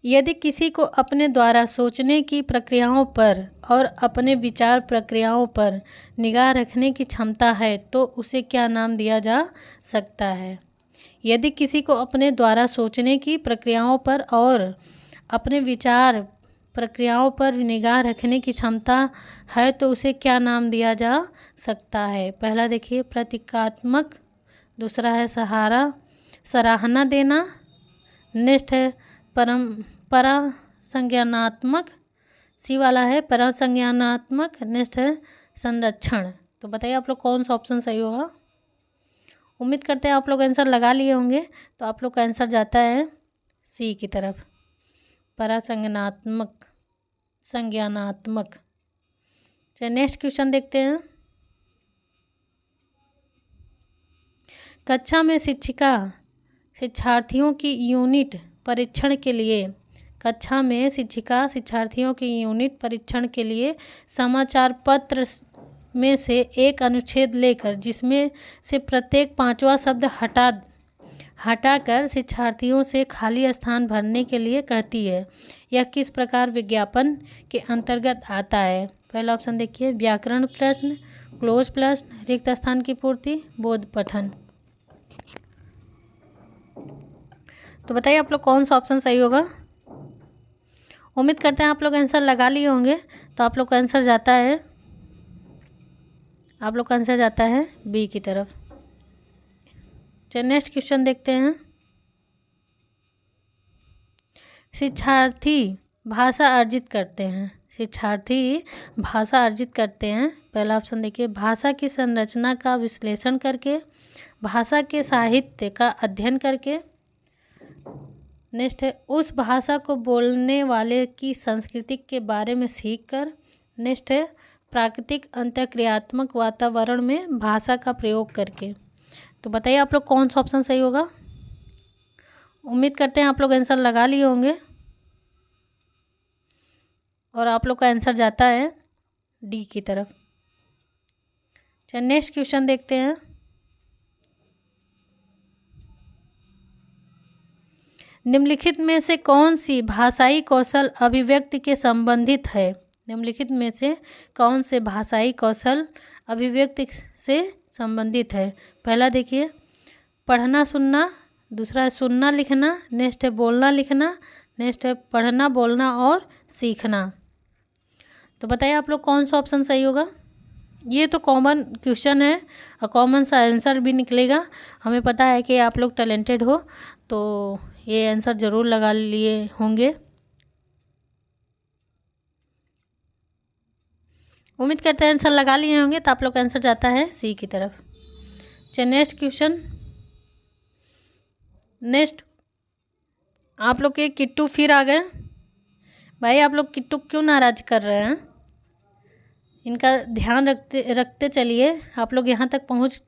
Speaker 1: यदि किसी को अपने द्वारा सोचने की प्रक्रियाओं पर और अपने विचार प्रक्रियाओं पर निगाह रखने की क्षमता है तो उसे क्या नाम दिया जा सकता है? यदि किसी को अपने द्वारा सोचने की प्रक्रियाओं पर और अपने विचार प्रक्रियाओं पर निगाह रखने की क्षमता है तो उसे क्या नाम दिया जा सकता है? पहला देखिए प्रतीकात्मक, दूसरा है सराहना देना, नेक्स्ट है परासंज्ञानात्मक, सी वाला है परासंज्ञानात्मक, नेक्स्ट है संरक्षण। तो बताइए आप लोग कौन सा ऑप्शन सही होगा? उम्मीद करते हैं आप लोग आंसर लगा लिए होंगे। तो आप लोग का आंसर जाता है सी की तरफ, परासंज्ञानात्मक, संज्ञानात्मक। चलिए नेक्स्ट क्वेश्चन देखते हैं। कक्षा में शिक्षिका शिक्षार्थियों की यूनिट परीक्षण के लिए समाचार पत्र में से एक अनुच्छेद लेकर जिसमें से प्रत्येक 5वां शब्द हटाकर शिक्षार्थियों से खाली स्थान भरने के लिए कहती है, यह किस प्रकार विज्ञापन के अंतर्गत आता है? पहला ऑप्शन देखिए व्याकरण प्रश्न, क्लोज प्रश्न, रिक्त स्थान की पूर्ति, बोध पठन। तो बताइए आप लोग कौन सा ऑप्शन सही होगा? उम्मीद करते हैं आप लोग आंसर लगा लिए होंगे। तो आप लोग का आंसर जाता है बी की तरफ। चलिए नेक्स्ट क्वेश्चन देखते हैं। शिक्षार्थी भाषा अर्जित करते हैं। पहला ऑप्शन देखिए भाषा की संरचना का विश्लेषण करके, भाषा के साहित्य का अध्ययन करके, नेक्स्ट है उस भाषा को बोलने वाले की संस्कृति के बारे में सीखकर, नेक्स्ट है प्राकृतिक अंतःक्रियात्मक वातावरण में भाषा का प्रयोग करके। तो बताइए आप लोग कौन सा ऑप्शन सही होगा? उम्मीद करते हैं आप लोग आंसर लगा लिए होंगे और आप लोग का आंसर जाता है डी की तरफ। चलिए नेक्स्ट क्वेश्चन देखते हैं। निम्नलिखित में से कौन सी भाषाई कौशल अभिव्यक्ति के संबंधित है? निम्नलिखित में से कौन से भाषाई कौशल अभिव्यक्ति से संबंधित है? पहला देखिए पढ़ना सुनना, दूसरा है सुनना लिखना, नेक्स्ट है बोलना लिखना, नेक्स्ट है पढ़ना बोलना और सीखना। तो बताइए आप लोग कौन सा ऑप्शन सही होगा? ये तो कॉमन क्वेश्चन है और कॉमन सा आंसर भी निकलेगा। हमें पता है कि आप लोग टैलेंटेड हो तो ये आंसर ज़रूर लगा लिए होंगे। उम्मीद करते हैं आंसर लगा लिए होंगे। तो आप लोग का आंसर जाता है सी की तरफ। चलिए नेक्स्ट क्वेश्चन। नेक्स्ट आप लोग के किट्टू फिर आ गए। भाई आप लोग किट्टू क्यों नाराज कर रहे हैं? इनका ध्यान रखते चलिए। आप लोग यहाँ तक पहुँच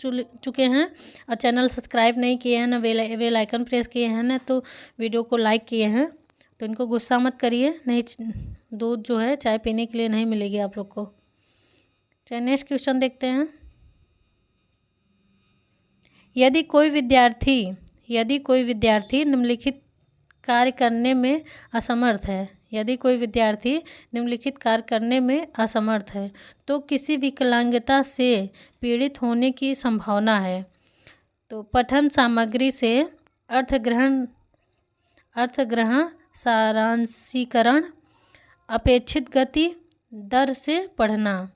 Speaker 1: चुके हैं और चैनल सब्सक्राइब नहीं किए हैं, ना बेल आइकन प्रेस किए हैं, ना तो वीडियो को लाइक किए हैं, तो इनको गुस्सा मत करिए। नहीं दूध जो है चाय पीने के लिए नहीं मिलेगी आप लोग को। चलिए नेक्स्ट क्वेश्चन देखते हैं। यदि कोई विद्यार्थी निम्नलिखित कार्य करने में असमर्थ है तो किसी विकलांगता से पीड़ित होने की संभावना है? तो पठन सामग्री से अर्थग्रहण, सारांशीकरण, अपेक्षित गति, दर से पढ़ना,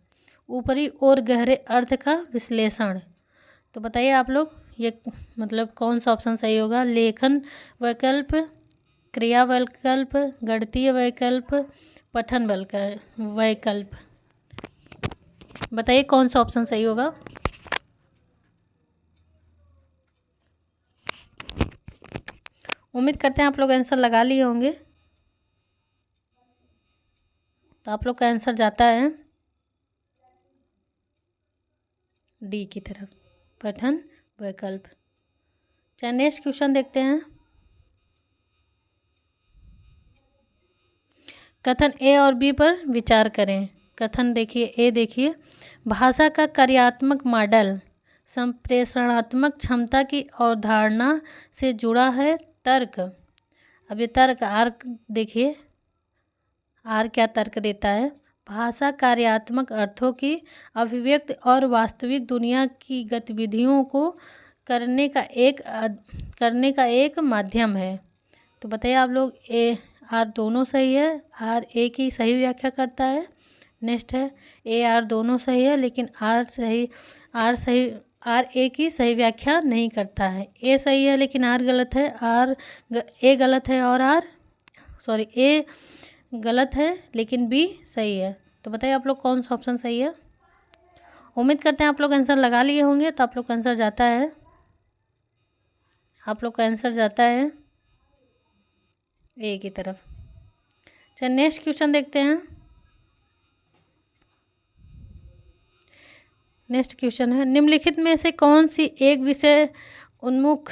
Speaker 1: ऊपरी और गहरे अर्थ का विश्लेषण। तो बताइए आप लोग ये मतलब कौन सा ऑप्शन सही होगा? लेखन वैकल्प, क्रिया विकल्प, गणितीय विकल्प, पठन विकल्प। बताइए कौन सा ऑप्शन सही होगा। उम्मीद करते हैं आप लोग आंसर लगा लिए होंगे। तो आप लोग का आंसर जाता है डी की तरफ, पठन विकल्प। चलिए नेक्स्ट क्वेश्चन देखते हैं। कथन ए और बी पर विचार करें। कथन देखिए, ए देखिए, भाषा का कार्यात्मक मॉडल संप्रेषणात्मक क्षमता की अवधारणा से जुड़ा है। तर्क, अब ये तर्क आर देखिए, आर क्या तर्क देता है। भाषा कार्यात्मक अर्थों की अभिव्यक्ति और वास्तविक दुनिया की गतिविधियों को करने का एक माध्यम है। तो बताइए आप लोग, ए आर दोनों सही है, आर ए की सही व्याख्या करता है। नेक्स्ट है ए आर दोनों सही है, लेकिन आर ए की सही व्याख्या नहीं करता है। ए सही है लेकिन आर गलत है, ए गलत है और ए गलत है लेकिन बी सही है। तो बताइए आप लोग कौन सा ऑप्शन सही है। उम्मीद करते हैं आप लोग आंसर लगा लिए होंगे। तो आप लोग का आंसर जाता है, आप लोग का आंसर जाता है ए की तरफ। चलिए नेक्स्ट क्वेश्चन देखते हैं। नेक्स्ट क्वेश्चन है, निम्नलिखित में से कौन सी एक विषय उन्मुख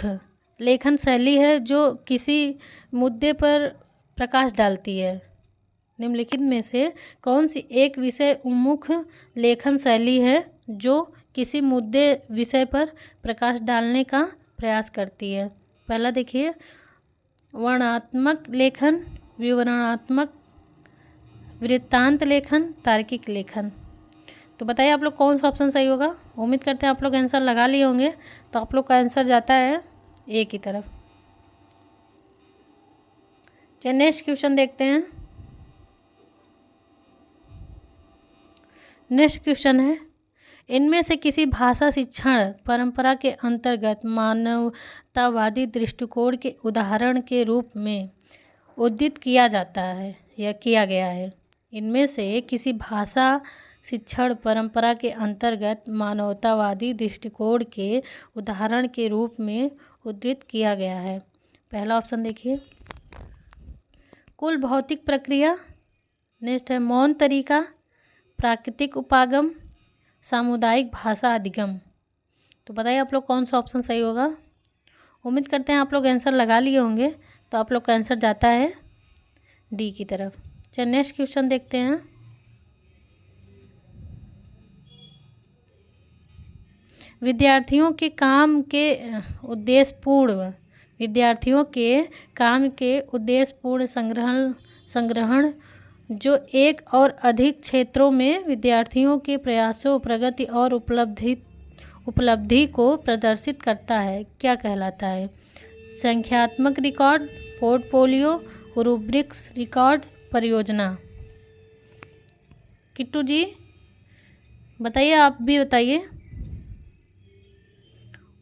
Speaker 1: लेखन शैली है जो किसी मुद्दे पर प्रकाश डालती है। निम्नलिखित में से कौन सी एक विषय उन्मुख लेखन शैली है जो किसी मुद्दे विषय पर प्रकाश डालने का प्रयास करती है। पहला देखिए, वर्णनात्मक लेखन, विवरणात्मक, वृत्तांत लेखन, तार्किक लेखन। तो बताइए आप लोग कौन सा ऑप्शन सही होगा। उम्मीद करते हैं आप लोग आंसर लगा लिए होंगे। तो आप लोग का आंसर जाता है ए की तरफ। चलिए नेक्स्ट क्वेश्चन देखते हैं। नेक्स्ट क्वेश्चन है, इनमें से किसी भाषा शिक्षण परंपरा के अंतर्गत मानवतावादी दृष्टिकोण के उदाहरण के रूप में उद्धृत किया जाता है या किया गया है। इनमें से किसी भाषा शिक्षण परंपरा के अंतर्गत मानवतावादी दृष्टिकोण के उदाहरण के रूप में उद्धृत किया गया है। पहला ऑप्शन देखिए, कुल भौतिक प्रक्रिया। नेक्स्ट है मौन तरीका, प्राकृतिक उपागम, सामुदायिक भाषा अधिगम। तो बताइए आप लोग कौन सा ऑप्शन सही होगा। उम्मीद करते हैं आप लोग आंसर लगा लिए होंगे। तो आप लोग का आंसर जाता है डी की तरफ। चलिए नेक्स्ट क्वेश्चन देखते हैं। विद्यार्थियों के काम के उद्देश्यपूर्ण संग्रहण जो एक और अधिक क्षेत्रों में विद्यार्थियों के प्रयासों, प्रगति और उपलब्धि को प्रदर्शित करता है, क्या कहलाता है। संख्यात्मक रिकॉर्ड, पोर्टफोलियो, रूब्रिक्स रिकॉर्ड, परियोजना। किट्टू जी बताइए, आप भी बताइए।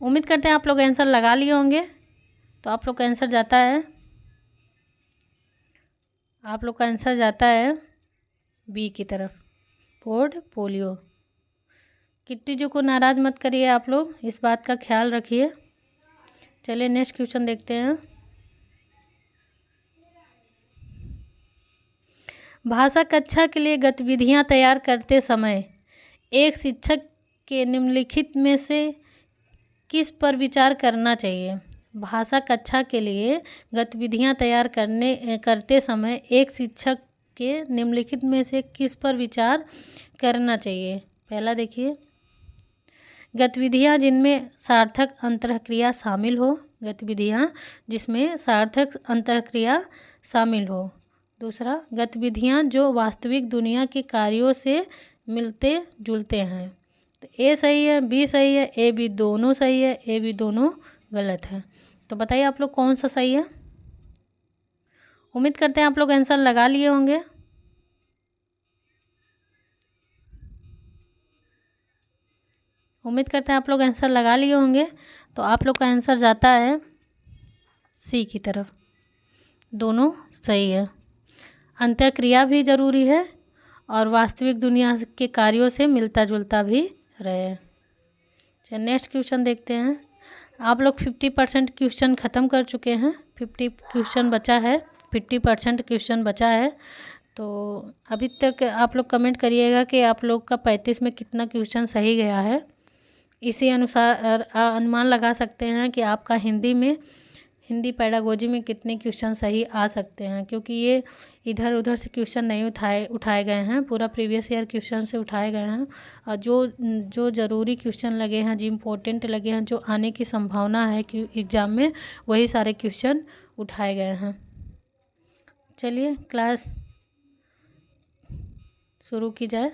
Speaker 1: उम्मीद करते हैं आप लोग आंसर लगा लिए होंगे। तो आप लोग का आंसर जाता है, आप लोग का आंसर जाता है बी की तरफ, पोर्टफोलियो। किट्टी जी को नाराज़ मत करिए, आप लोग इस बात का ख्याल रखिए। चलिए नेक्स्ट क्वेश्चन देखते हैं। भाषा कक्षा के लिए गतिविधियां तैयार करते समय एक शिक्षक के निम्नलिखित में से किस पर विचार करना चाहिए। भाषा कक्षा के लिए गतिविधियां तैयार करते समय एक शिक्षक के निम्नलिखित में से किस पर विचार करना चाहिए। पहला देखिए, गतिविधियां जिनमें सार्थक अंतःक्रिया शामिल हो। गतिविधियां जिसमें सार्थक अंतःक्रिया शामिल हो। दूसरा, गतिविधियां जो वास्तविक दुनिया के कार्यों से मिलते जुलते हैं। तो ए सही है, बी सही है, ए बी दोनों सही है, ए बी दोनों गलत है। तो बताइए आप लोग कौन सा सही है। उम्मीद करते हैं आप लोग आंसर लगा लिए होंगे। उम्मीद करते हैं आप लोग आंसर लगा लिए होंगे। तो आप लोग का आंसर जाता है सी की तरफ। दोनों सही है। अंत्यक्रिया भी ज़रूरी है और वास्तविक दुनिया के कार्यों से मिलता जुलता भी रहे। चलिए नेक्स्ट क्वेश्चन देखते हैं। आप लोग 50% क्वेश्चन ख़त्म कर चुके हैं, 50 क्वेश्चन बचा है, 50% क्वेश्चन बचा है। तो अभी तक आप लोग कमेंट करिएगा कि आप लोग का 35 में कितना क्वेश्चन सही गया है। इसी अनुसार अनुमान लगा सकते हैं कि आपका हिंदी पेडागोजी में कितने क्वेश्चन सही आ सकते हैं, क्योंकि ये इधर उधर से क्वेश्चन नहीं उठाए गए हैं, पूरा प्रीवियस ईयर क्वेश्चन से उठाए गए हैं। और जो ज़रूरी क्वेश्चन लगे हैं, जो इम्पोर्टेंट लगे हैं, जो आने की संभावना है कि एग्ज़ाम में, वही सारे क्वेश्चन उठाए गए हैं। चलिए क्लास शुरू की जाए।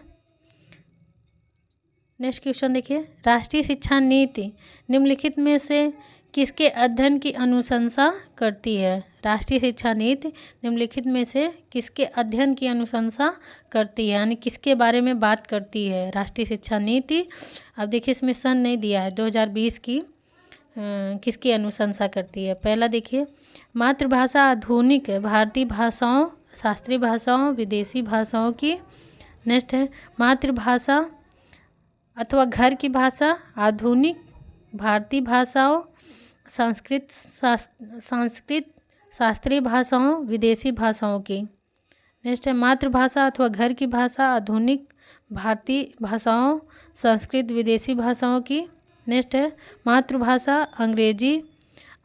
Speaker 1: नेक्स्ट क्वेश्चन देखिए। राष्ट्रीय शिक्षा नीति निम्नलिखित में से किसके अध्ययन की अनुशंसा करती है? राष्ट्रीय शिक्षा नीति निम्नलिखित में से किसके अध्ययन की अनुशंसा करती है, यानी किसके बारे में बात करती है राष्ट्रीय शिक्षा नीति? अब देखिए इसमें सन नहीं दिया है, 2020 की किसकी अनुशंसा करती है। पहला देखिए, मातृभाषा आधुनिक भारतीय भाषाओं, शास्त्रीय भाषाओं, विदेशी भाषाओं की। नेक्स्ट है मातृभाषा अथवा घर की भाषा, आधुनिक भारतीय भाषाओं, संस्कृत शास्त्रीय भाषाओं, विदेशी भाषाओं की। नेक्स्ट है मातृभाषा अथवा घर की भाषा, आधुनिक भारतीय भाषाओं, संस्कृत विदेशी भाषाओं की। नेक्स्ट है मातृभाषा अंग्रेजी,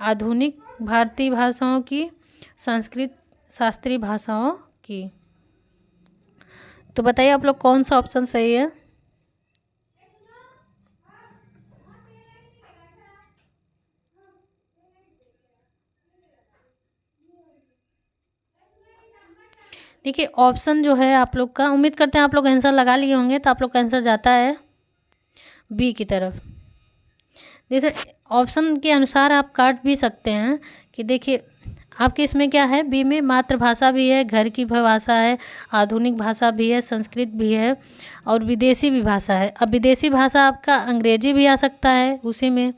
Speaker 1: आधुनिक भारतीय भाषाओं की, संस्कृत शास्त्रीय भाषाओं की। तो बताइए आप लोग कौन सा ऑप्शन सही है? देखिए ऑप्शन जो है आप लोग का, उम्मीद करते हैं आप लोग आंसर लगा लिए होंगे, तो आप लोग का आंसर जाता है बी की तरफ। जैसे ऑप्शन के अनुसार आप काट भी सकते हैं कि देखिए आपके इसमें क्या है, बी में मातृभाषा भी है, घर की भाषा है, आधुनिक भाषा भी है, संस्कृत भी है और विदेशी भी भाषा है। अब विदेशी भाषा आपका अंग्रेजी भी आ सकता है उसी में,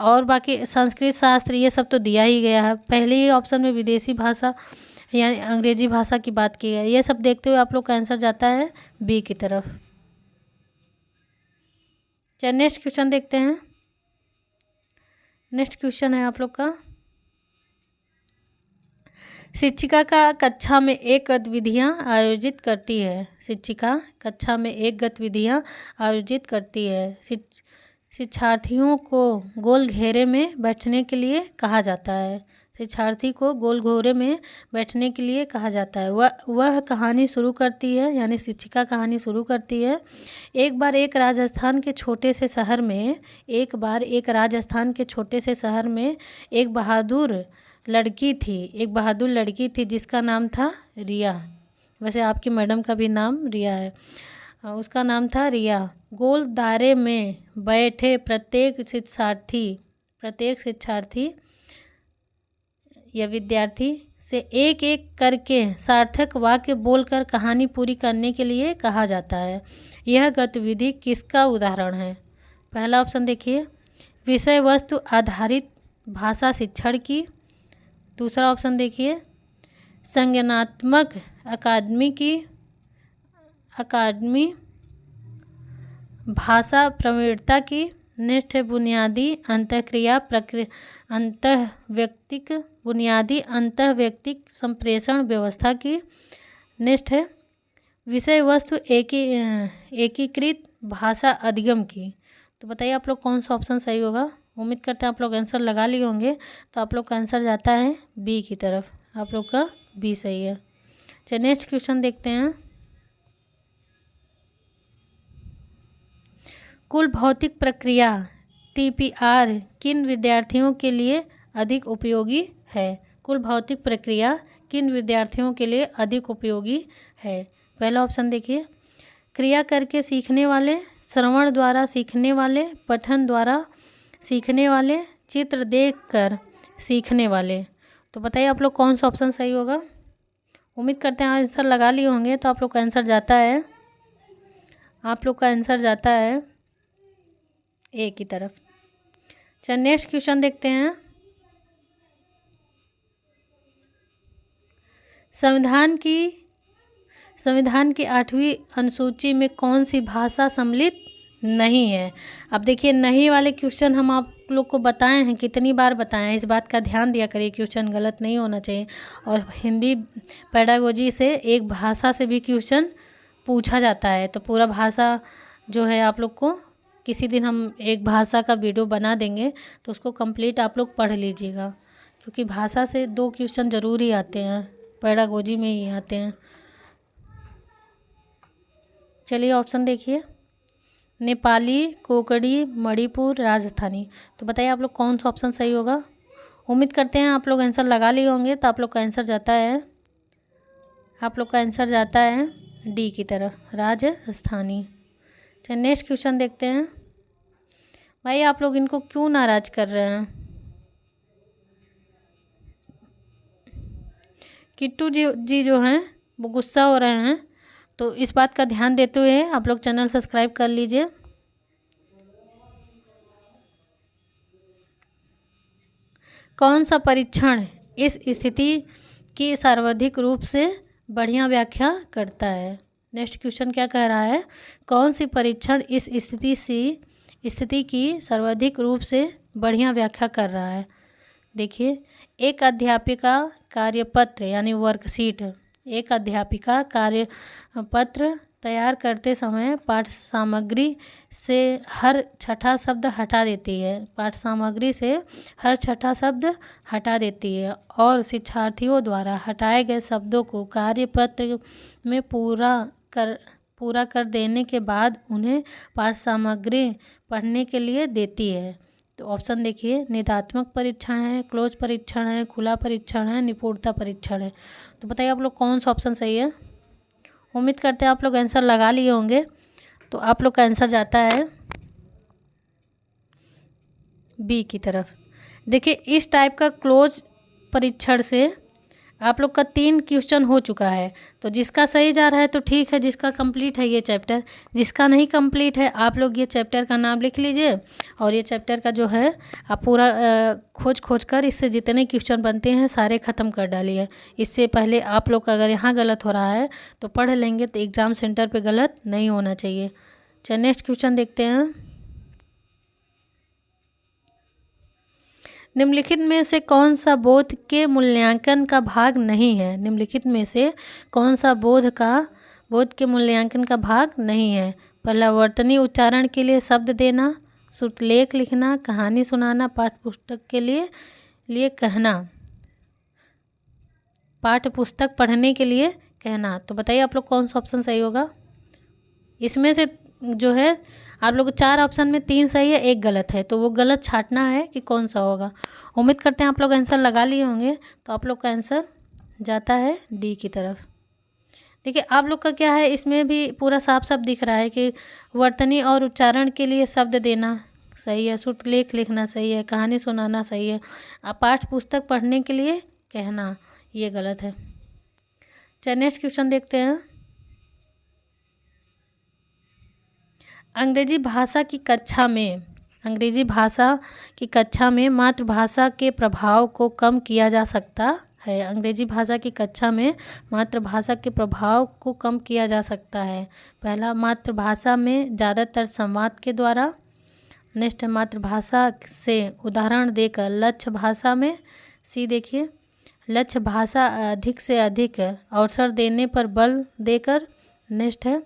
Speaker 1: और बाकी संस्कृत शास्त्र ये सब तो दिया ही गया है। पहले ही ऑप्शन में विदेशी भाषा यानी अंग्रेजी भाषा की बात की है। ये सब देखते हुए आप लोग का आंसर जाता है बी की तरफ। चलिए नेक्स्ट क्वेश्चन देखते हैं। नेक्स्ट क्वेश्चन है आप लोग का, शिक्षिका का कक्षा में एक गतिविधियाँ आयोजित करती है। शिक्षिका कक्षा में एक गतिविधियाँ आयोजित करती है। शिक्षार्थियों को गोल घेरे में बैठने के लिए कहा जाता है। शिक्षार्थी को गोल घेरे में बैठने के लिए कहा जाता है। वह कहानी शुरू करती है, यानी शिक्षिका कहानी शुरू करती है। एक बार एक राजस्थान के छोटे से शहर में एक बहादुर लड़की थी जिसका नाम था रिया। वैसे आपकी मैडम का भी नाम रिया है। उसका नाम था रिया। गोल दायरे में बैठे प्रत्येक शिक्षार्थी या विद्यार्थी से एक एक करके सार्थक वाक्य बोलकर कहानी पूरी करने के लिए कहा जाता है। यह गतिविधि किसका उदाहरण है? पहला ऑप्शन देखिए, विषय वस्तु आधारित भाषा शिक्षण की। दूसरा ऑप्शन देखिए, संज्ञानात्मक अकादमी भाषा प्रवीणता की। नेक्स्ट है बुनियादी अंतःव्यक्तिक संप्रेषण व्यवस्था की। नेक्स्ट है विषय वस्तु एकीकृत भाषा अधिगम की। तो बताइए आप लोग कौन सा ऑप्शन सही होगा? उम्मीद करते हैं आप लोग आंसर लगा लिए होंगे, तो आप लोग का आंसर जाता है बी की तरफ। आप लोग का बी सही है। चलिए नेक्स्ट क्वेश्चन देखते हैं। कुल भौतिक प्रक्रिया TPR किन विद्यार्थियों के लिए अधिक उपयोगी है? कुल भौतिक प्रक्रिया किन विद्यार्थियों के लिए अधिक उपयोगी है? पहला ऑप्शन देखिए, क्रिया करके सीखने वाले, श्रवण द्वारा सीखने वाले, पठन द्वारा सीखने वाले, चित्र देखकर सीखने वाले। तो बताइए आप लोग कौन सा ऑप्शन सही होगा? उम्मीद करते हैं आंसर लगा लिए होंगे, तो आप लोग का आंसर जाता है ए की तरफ। चलिए नेक्स्ट क्वेश्चन देखते हैं। संविधान की 8वीं अनुसूची में कौन सी भाषा सम्मिलित नहीं है। अब देखिए, नहीं वाले क्वेश्चन हम आप लोग को बताए हैं, कितनी बार बताए हैं, इस बात का ध्यान दिया करिए, क्वेश्चन गलत नहीं होना चाहिए। और हिंदी पेडागोजी से एक भाषा से भी क्वेश्चन पूछा जाता है, तो पूरा भाषा जो है आप लोग को किसी दिन हम एक भाषा का वीडियो बना देंगे, तो उसको कंप्लीट आप लोग पढ़ लीजिएगा, क्योंकि भाषा से 2 क्वेश्चन ज़रूर ही आते हैं, पेडागोजी में ही आते हैं। चलिए ऑप्शन देखिए, नेपाली, कोंकणी, मणिपुर, राजस्थानी। तो बताइए आप लोग कौन सा ऑप्शन सही होगा। उम्मीद करते हैं आप लोग आंसर लगा लिए होंगे। तो आप लोग का आंसर जाता है डी की तरफ, राजस्थानी। चलिए नेक्स्ट क्वेश्चन देखते हैं। भाई आप लोग इनको क्यों नाराज कर रहे हैं। किट्टू जी जो हैं वो गुस्सा हो रहे हैं, तो इस बात का ध्यान देते हुए आप लोग चैनल सब्सक्राइब कर लीजिए। कौन सा परीक्षण इस स्थिति की सर्वाधिक रूप से बढ़िया व्याख्या करता है। नेक्स्ट क्वेश्चन क्या कह रहा है, कौन सी परीक्षण इस स्थिति की सर्वाधिक रूप से बढ़िया व्याख्या कर रहा है। देखिए, एक अध्यापिका कार्यपत्र यानी वर्कशीट, एक अध्यापिका कार्यपत्र तैयार करते समय पाठ सामग्री से हर छठा शब्द हटा देती है, और शिक्षार्थियों द्वारा हटाए गए शब्दों को कार्यपत्र में पूरा कर देने के बाद उन्हें पाठ सामग्री पढ़ने के लिए देती है। तो ऑप्शन देखिए, निदात्मक परीक्षण है, क्लोज परीक्षण है, खुला परीक्षण है, निपुणता परीक्षण है। तो बताइए आप लोग कौन सा ऑप्शन सही है। उम्मीद करते हैं आप लोग आंसर लगा लिए होंगे। तो आप लोग का आंसर जाता है बी की तरफ। देखिए, इस टाइप का क्लोज परीक्षण से आप लोग का 3 क्वेश्चन हो चुका है। तो जिसका सही जा रहा है तो ठीक है, जिसका कंप्लीट है ये चैप्टर, जिसका नहीं कंप्लीट है आप लोग ये चैप्टर का नाम लिख लीजिए, और ये चैप्टर का जो है आप पूरा खोज कर इससे जितने क्वेश्चन बनते हैं सारे ख़त्म कर डालिए। इससे पहले आप लोग का अगर यहाँ गलत हो रहा है तो पढ़ लेंगे, तो एग्ज़ाम सेंटर पर गलत नहीं होना चाहिए। चलिए नेक्स्ट क्वेश्चन देखते हैं। निम्नलिखित में से कौन सा बोध के मूल्यांकन का भाग नहीं है। निम्नलिखित में से कौन सा बोध के मूल्यांकन का भाग नहीं है। पहला, वर्तनी उच्चारण के लिए शब्द देना, श्रुतलेख लिखना, कहानी सुनाना, पाठ्य पुस्तक के लिए कहना, पाठ्य पुस्तक पढ़ने के लिए कहना। तो बताइए आप लोग कौन सा ऑप्शन सही होगा। इसमें से जो है आप लोग 4 ऑप्शन में 3 सही है, 1 गलत है, तो वो गलत छांटना है कि कौन सा होगा। उम्मीद करते हैं आप लोग आंसर लगा लिए होंगे। तो आप लोग का आंसर जाता है डी की तरफ। देखिए, आप लोग का क्या है, इसमें भी पूरा साफ साफ दिख रहा है कि वर्तनी और उच्चारण के लिए शब्द देना सही है, श्रुतलेख लिखना सही है, कहानी सुनाना सही है, पाठ्य पुस्तक पढ़ने के लिए कहना ये गलत है। चलिए नेक्स्ट क्वेश्चन देखते हैं। अंग्रेजी भाषा की कक्षा में मातृभाषा के प्रभाव को कम किया जा सकता है। अंग्रेजी भाषा की कक्षा में मातृभाषा के प्रभाव को कम किया जा सकता है। पहला, मातृभाषा में ज़्यादातर संवाद के द्वारा। नेक्स्ट, मातृभाषा से उदाहरण देकर लक्ष्य भाषा में। सी देखिए, लक्ष्य भाषा अधिक से अधिक अवसर देने पर बल देकर। नेक्स्ट है,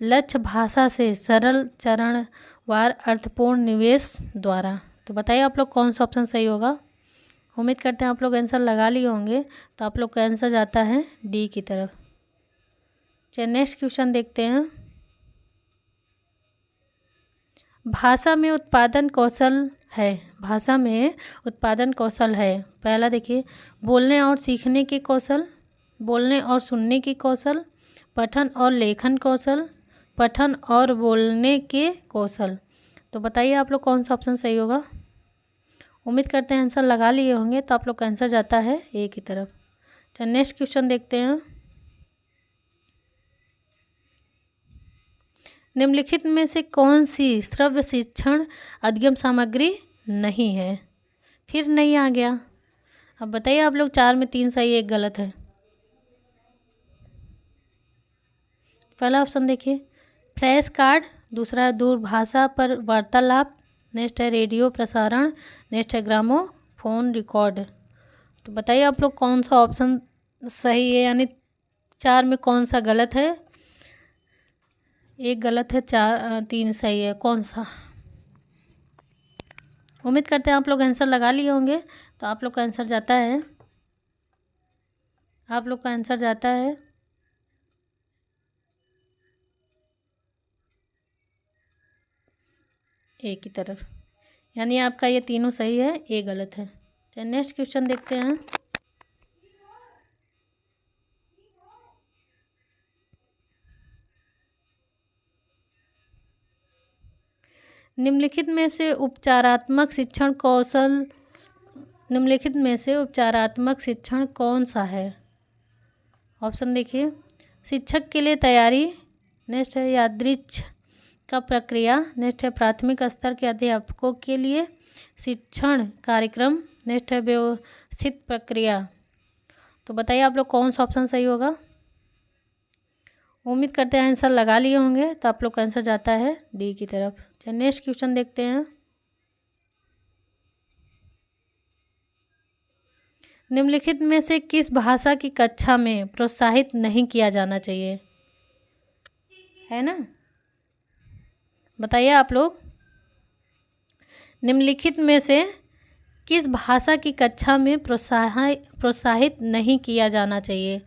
Speaker 1: लक्ष्य भाषा से सरल चरणवार अर्थपूर्ण निवेश द्वारा। तो बताइए आप लोग कौन सा ऑप्शन सही होगा। उम्मीद करते हैं आप लोग आंसर लगा लिए होंगे। तो आप लोग का आंसर जाता है डी की तरफ। चलिए नेक्स्ट क्वेश्चन देखते हैं। भाषा में उत्पादन कौशल है। पहला देखिए, बोलने और सीखने के कौशल, बोलने और सुनने के कौशल, पठन और लेखन कौशल, पठन और बोलने के कौशल। तो बताइए आप लोग कौन सा ऑप्शन सही होगा। उम्मीद करते हैं आंसर लगा लिए होंगे। तो आप लोग का आंसर जाता है ए की तरफ। चलिए नेक्स्ट क्वेश्चन देखते हैं। निम्नलिखित में से कौन सी श्रव्य शिक्षण अधिगम सामग्री नहीं है। फिर नहीं आ गया। अब बताइए आप लोग, 4 में 3 सही, 1 गलत है। पहला ऑप्शन देखिए, फ्लैश कार्ड। दूसरा है दूरभाषा पर वार्तालाप। नेक्स्ट है रेडियो प्रसारण। नेक्स्ट है ग्रामोफोन रिकॉर्ड। तो बताइए आप लोग कौन सा ऑप्शन सही है, यानी 4 में कौन सा गलत है। 1 गलत है, 3 सही है, कौन सा। उम्मीद करते हैं आप लोग आंसर लगा लिए होंगे। तो आप लोग का आंसर जाता है, आप लोग का आंसर जाता है ए की तरफ, यानी आपका ये तीनों सही है, ए गलत है। चलिए नेक्स्ट क्वेश्चन देखते हैं। निम्नलिखित में से उपचारात्मक शिक्षण कौशल, निम्नलिखित में से उपचारात्मक शिक्षण कौन सा है। ऑप्शन देखिए, शिक्षक के लिए तैयारी। नेक्स्ट है यादृच्छ का प्रक्रिया। नेक्स्ट है प्राथमिक स्तर के अध्यापकों के लिए शिक्षण कार्यक्रम। नेक्स्ट है व्यवस्थित प्रक्रिया। तो बताइए आप लोग कौन सा ऑप्शन सही होगा। उम्मीद करते हैं आंसर लगा लिए होंगे। तो आप लोग का आंसर जाता है डी की तरफ। चलिए नेक्स्ट क्वेश्चन देखते हैं। निम्नलिखित में से किस भाषा की कक्षा में प्रोत्साहित नहीं किया जाना चाहिए, है ना। बताइए आप लोग, निम्नलिखित में से किस भाषा की कक्षा में प्रोत्साहित नहीं किया जाना चाहिए।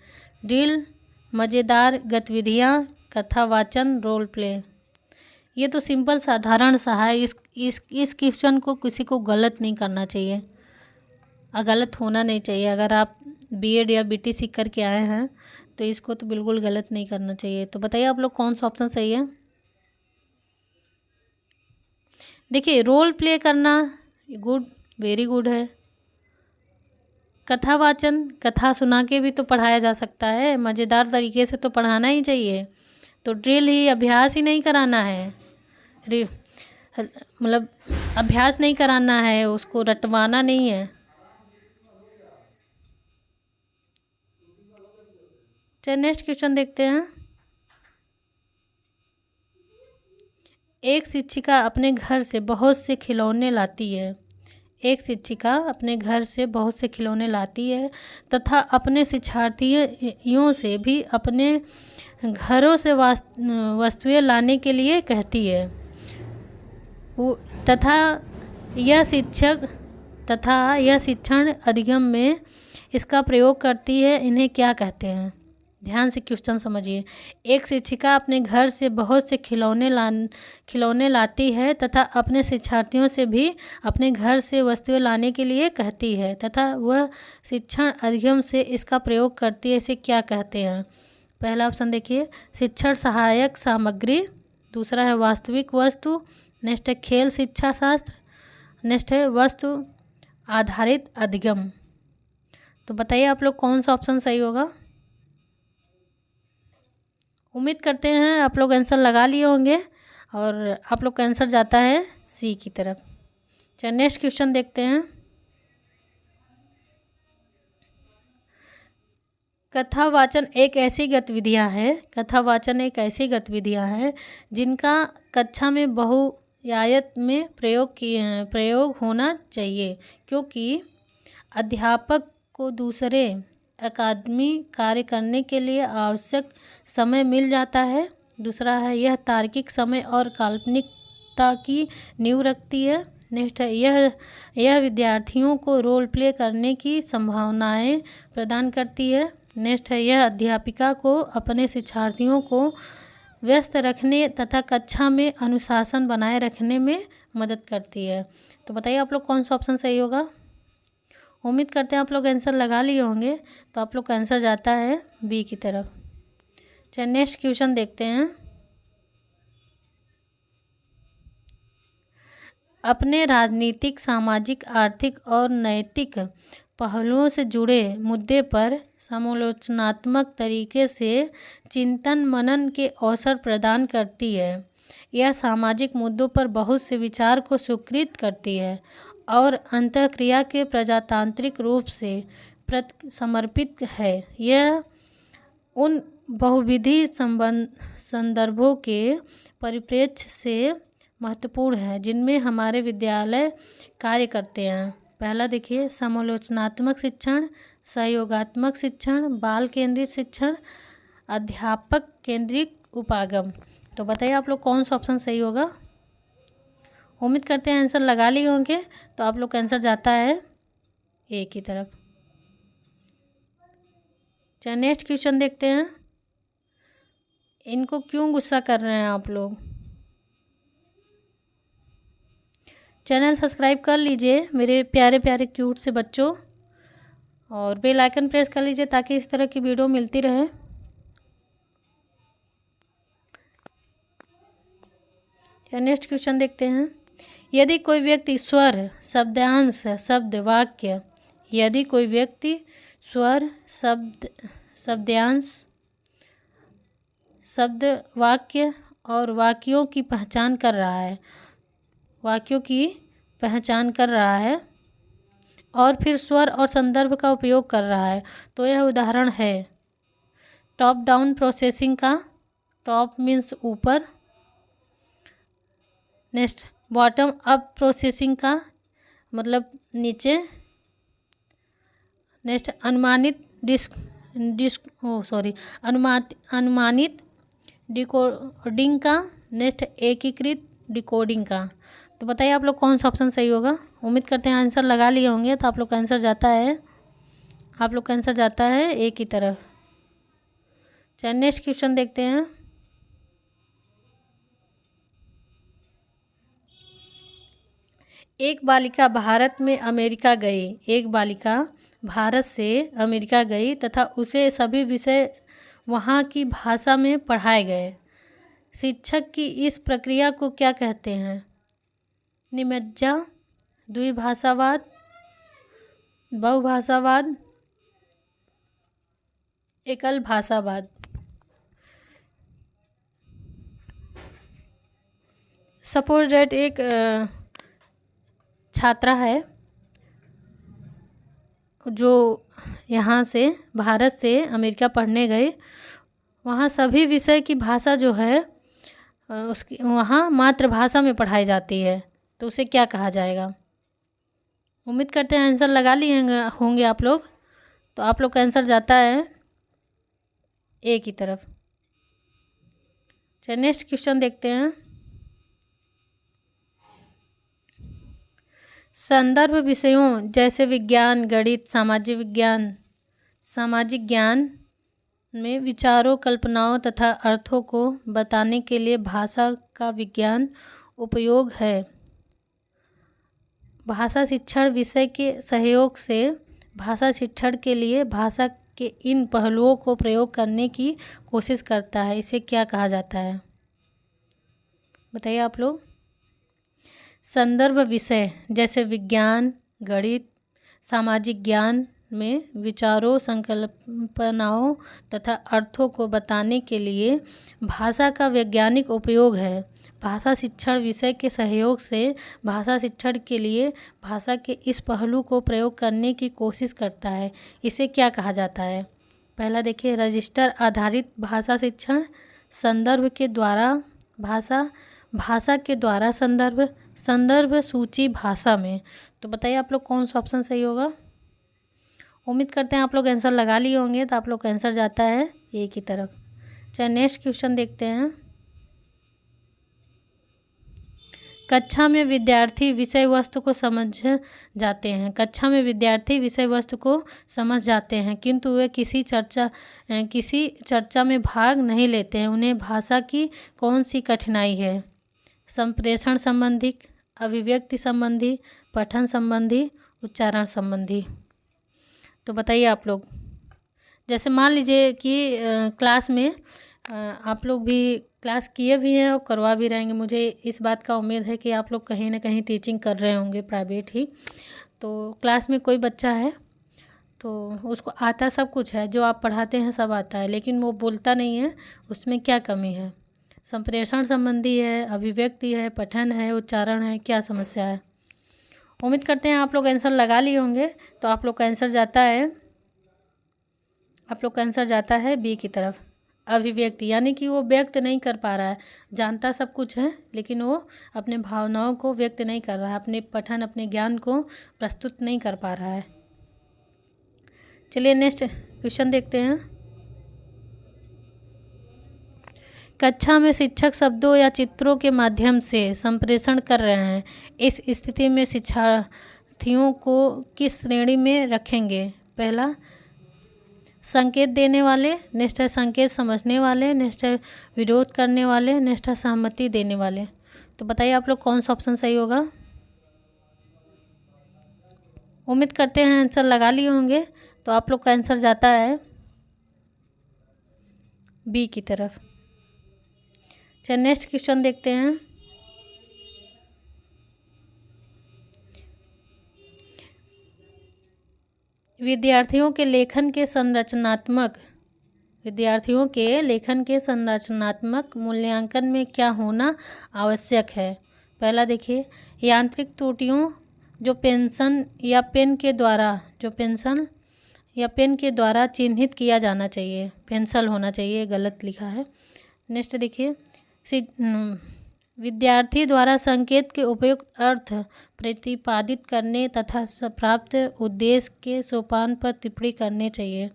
Speaker 1: ड्रिल, मज़ेदार गतिविधियाँ, कथावाचन, रोल प्ले। ये तो सिंपल साधारण सा है। इस क्वेश्चन को किसी को गलत नहीं करना चाहिए, गलत होना नहीं चाहिए। अगर आप बीएड या बीटीसी करके आए हैं तो इसको तो बिल्कुल गलत नहीं करना चाहिए। तो बताइए आप लोग कौन सा ऑप्शन सही है। देखिए रोल प्ले करना गुड, वेरी गुड है। कथावाचन, कथा सुना के भी तो पढ़ाया जा सकता है, मज़ेदार तरीके से तो पढ़ाना ही चाहिए। तो ड्रिल ही, अभ्यास ही नहीं कराना है, मतलब अभ्यास नहीं कराना है, उसको रटवाना नहीं है। चलिए नेक्स्ट क्वेश्चन देखते हैं। एक शिक्षिका अपने घर से बहुत से खिलौने लाती है। एक शिक्षिका अपने घर से बहुत से खिलौने लाती है तथा अपने शिक्षार्थियों से भी अपने घरों से वस्तुएं लाने के लिए कहती है। तथा यह शिक्षण अधिगम में इसका प्रयोग करती है। इन्हें क्या कहते हैं। ध्यान से क्वेश्चन समझिए। एक शिक्षिका अपने घर से बहुत से खिलौने लाती है तथा अपने शिक्षार्थियों से भी अपने घर से वस्तुएं लाने के लिए कहती है तथा वह शिक्षण अधिगम से इसका प्रयोग करती है। इसे क्या कहते हैं। पहला ऑप्शन देखिए, शिक्षण सहायक सामग्री। दूसरा है वास्तविक वस्तु। नेक्स्ट है खेल शिक्षा शास्त्र। नेक्स्ट है वस्तु आधारित अधिगम। तो बताइए आप लोग कौन सा ऑप्शन सही होगा। उम्मीद करते हैं आप लोग आंसर लगा लिए होंगे और आप लोग का आंसर जाता है सी की तरफ। चलिए नेक्स्ट क्वेश्चन देखते हैं। कथावाचन एक ऐसी गतिविधियाँ हैं जिनका कक्षा में बहुआयत में प्रयोग होना चाहिए, क्योंकि अध्यापक को दूसरे अकादमी कार्य करने के लिए आवश्यक समय मिल जाता है। दूसरा है यह तार्किक समय और काल्पनिकता की नींव रखती है। नेक्स्ट है यह विद्यार्थियों को रोल प्ले करने की संभावनाएं प्रदान करती है। नेक्स्ट है यह अध्यापिका को अपने शिक्षार्थियों को व्यस्त रखने तथा कक्षा में अनुशासन बनाए रखने में मदद करती है। तो बताइए आप लोग कौन सा ऑप्शन सही होगा। उम्मीद करते हैं आप लोग आंसर लगा लिए होंगे। तो आप लोग का आंसर जाता है बी की तरफ। चलिए नेक्स्ट क्वेश्चन देखते हैं। अपने राजनीतिक, सामाजिक, आर्थिक और नैतिक पहलुओं से जुड़े मुद्दे पर समालोचनात्मक तरीके से चिंतन मनन के अवसर प्रदान करती है। यह सामाजिक मुद्दों पर बहुत से विचार को स्वीकृत करती है और अंतःक्रिया के प्रजातांत्रिक रूप से समर्पित है। यह उन बहुविधि संदर्भों के परिप्रेक्ष्य से महत्वपूर्ण है, जिनमें हमारे विद्यालय कार्य करते हैं। पहला देखिए, समालोचनात्मक शिक्षण, सहयोगात्मक शिक्षण, बाल केंद्रित शिक्षण, अध्यापक केंद्रित उपागम। तो बताइए आप लोग कौन सा ऑप्शन सही होगा। उम्मीद करते हैं आंसर लगा लिए होंगे। तो आप लोग का आंसर जाता है ए की तरफ। चलिए नेक्स्ट क्वेश्चन देखते हैं। इनको क्यों गुस्सा कर रहे हैं आप लोग। चैनल सब्सक्राइब कर लीजिए मेरे प्यारे प्यारे क्यूट से बच्चों, और बेल आइकन प्रेस कर लीजिए ताकि इस तरह की वीडियो मिलती रहे। नेक्स्ट क्वेश्चन देखते हैं। यदि कोई व्यक्ति स्वर, शब्दांश, शब्द, वाक्य, यदि कोई व्यक्ति स्वर, शब्द, शब्दांश, शब्द, वाक्य और वाक्यों की पहचान कर रहा है, वाक्यों की पहचान कर रहा है और फिर स्वर और संदर्भ का उपयोग कर रहा है, तो यह उदाहरण है टॉप डाउन प्रोसेसिंग का। टॉप मीन्स ऊपर। नेक्स्ट, बॉटम अप प्रोसेसिंग का मतलब नीचे। नेक्स्ट, अनुमानित डिकोडिंग का। नेक्स्ट, एकीकृत डिकोडिंग का। तो बताइए आप लोग कौन सा ऑप्शन सही होगा। उम्मीद करते हैं आंसर लगा लिए होंगे। तो आप लोग का आंसर जाता है, आप लोग का आंसर जाता है ए की तरफ। चलिए नेक्स्ट क्वेश्चन देखते हैं। एक बालिका भारत में अमेरिका गई। एक बालिका भारत से अमेरिका गई तथा उसे सभी विषय वहाँ की भाषा में पढ़ाए गए। शिक्षक की इस प्रक्रिया को क्या कहते हैं। निमज्जा, द्विभाषावाद, बहुभाषावाद, एकल भाषावाद। सपोज डेट एक छात्रा है जो यहाँ से भारत से अमेरिका पढ़ने गए। वहाँ सभी विषय की भाषा जो है उसकी वहाँ मातृभाषा में पढ़ाई जाती है, तो उसे क्या कहा जाएगा। उम्मीद करते हैं आंसर लगा लिए होंगे आप लोग। तो आप लोग का आंसर जाता है ए की तरफ। चलिए नेक्स्ट क्वेश्चन देखते हैं। संदर्भ विषयों जैसे विज्ञान, गणित, सामाजिक ज्ञान में विचारों, कल्पनाओं तथा अर्थों को बताने के लिए भाषा का विज्ञान उपयोग है। भाषा शिक्षण विषय के सहयोग से भाषा शिक्षण के लिए भाषा के इन पहलुओं को प्रयोग करने की कोशिश करता है। इसे क्या कहा जाता है, बताइए आप लोग। संदर्भ विषय जैसे विज्ञान, गणित, सामाजिक ज्ञान में विचारों, संकल्पनाओं तथा अर्थों को बताने के लिए भाषा का वैज्ञानिक उपयोग है। भाषा शिक्षण विषय के सहयोग से भाषा शिक्षण के लिए भाषा के इस पहलू को प्रयोग करने की कोशिश करता है। इसे क्या कहा जाता है। पहला देखिए, रजिस्टर आधारित भाषा शिक्षण, संदर्भ के द्वारा भाषा, भाषा के द्वारा संदर्भ, संदर्भ सूची भाषा में। तो बताइए आप लोग कौन सा ऑप्शन सही होगा। उम्मीद करते हैं आप लोग आंसर लगा लिए होंगे। तो आप लोग का आंसर जाता है ए की तरफ। चलिए नेक्स्ट क्वेश्चन देखते हैं। कक्षा में विद्यार्थी विषय वस्तु को समझ जाते हैं। कक्षा में विद्यार्थी विषय वस्तु को समझ जाते हैं, किंतु वे किसी चर्चा में भाग नहीं लेते हैं। उन्हें भाषा की कौन सी कठिनाई है। संप्रेषण संबंधी, अभिव्यक्ति संबंधी, पठन संबंधी, उच्चारण संबंधी। तो बताइए आप लोग। जैसे मान लीजिए कि क्लास में आप लोग भी क्लास किए भी हैं और करवा भी रहेंगे। मुझे इस बात का उम्मीद है कि आप लोग कहीं ना कहीं टीचिंग कर रहे होंगे, प्राइवेट ही। तो क्लास में कोई बच्चा है तो उसको आता सब कुछ है, जो आप पढ़ाते हैं सब आता है, लेकिन वो बोलता नहीं है। उसमें क्या कमी है। संप्रेषण संबंधी है, अभिव्यक्ति है, पठन है, उच्चारण है, क्या समस्या है। उम्मीद करते हैं आप लोग आंसर लगा लिए होंगे। तो आप लोग का आंसर जाता है, आप लोग का आंसर जाता है बी की तरफ। अभिव्यक्ति, यानी कि वो व्यक्त नहीं कर पा रहा है। जानता सब कुछ है लेकिन वो अपने भावनाओं को व्यक्त नहीं कर रहा है, अपने पठन अपने ज्ञान को प्रस्तुत नहीं कर पा रहा है। चलिए नेक्स्ट क्वेश्चन देखते हैं। कक्षा में शिक्षक शब्दों या चित्रों के माध्यम से संप्रेषण कर रहे हैं। इस स्थिति में शिक्षार्थियों को किस श्रेणी में रखेंगे? पहला, संकेत देने वाले, नेक्स्ट है संकेत समझने वाले, नेक्स्ट है विरोध करने वाले, नेक्स्ट है सहमति देने वाले। तो बताइए आप लोग कौन सा ऑप्शन सही होगा। उम्मीद करते हैं आंसर लगा लिए होंगे। तो आप लोग का आंसर जाता है बी की तरफ। चलिए नेक्स्ट क्वेश्चन देखते हैं। विद्यार्थियों के लेखन के संरचनात्मक मूल्यांकन में क्या होना आवश्यक है? पहला देखिए, यांत्रिक त्रुटियों जो पेंसिल या पेन के द्वारा चिन्हित किया जाना चाहिए। पेंसिल होना चाहिए, गलत लिखा है। नेक्स्ट देखिए, विद्यार्थी द्वारा संकेत के उपयुक्त अर्थ प्रतिपादित करने तथा प्राप्त उद्देश्य के सोपान पर टिप्पणी करने चाहिए।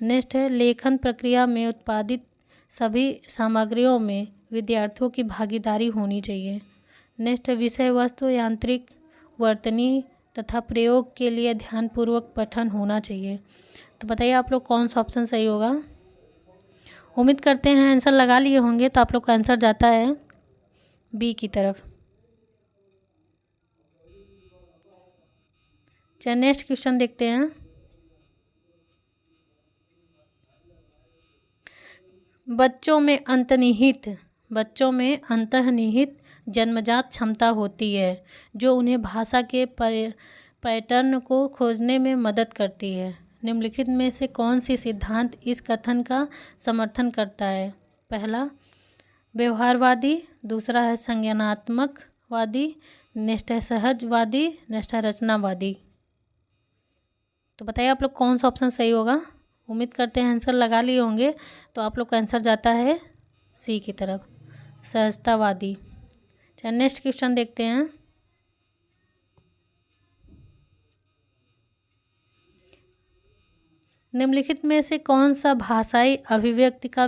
Speaker 1: नेक्स्ट है, लेखन प्रक्रिया में उत्पादित सभी सामग्रियों में विद्यार्थियों की भागीदारी होनी चाहिए। नेक्स्ट है, विषय वस्तु यांत्रिक वर्तनी तथा प्रयोग के लिए ध्यानपूर्वक पठन होना चाहिए। तो बताइए आप लोग कौन सा ऑप्शन सही होगा। उम्मीद करते हैं आंसर लगा लिए होंगे। तो आप लोग का आंसर जाता है बी की तरफ। चलिए नेक्स्ट क्वेश्चन देखते हैं। बच्चों में अंतर्निहित जन्मजात क्षमता होती है जो उन्हें भाषा के पैटर्न को खोजने में मदद करती है। निम्नलिखित में से कौन सी सिद्धांत इस कथन का समर्थन करता है? पहला, व्यवहारवादी, दूसरा है संज्ञानात्मकवादी, नेक्स्ट है सहजवादी, नेक्स्ट है रचनावादी। तो बताइए आप लोग कौन सा ऑप्शन सही होगा। उम्मीद करते हैं आंसर लगा लिए होंगे। तो आप लोग का आंसर जाता है सी की तरफ, सहजतावादी। चलिए नेक्स्ट क्वेश्चन देखते हैं। निम्नलिखित में से कौन सा भाषाई अभिव्यक्ति का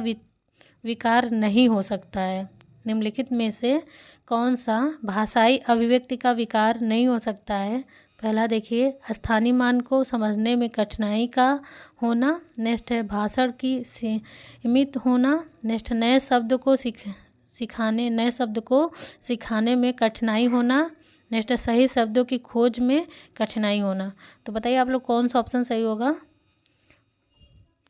Speaker 1: विकार नहीं हो सकता है? निम्नलिखित में से कौन सा भाषाई अभिव्यक्ति का विकार नहीं हो सकता है? पहला देखिए, स्थानीय मान को समझने में कठिनाई का होना, नेक्स्ट है भाषण की सीमित होना, नेक्स्ट नए शब्द को सिखाने में कठिनाई होना, नेक्स्ट सही शब्दों की खोज में कठिनाई होना। तो बताइए आप लोग कौन सा ऑप्शन सही होगा।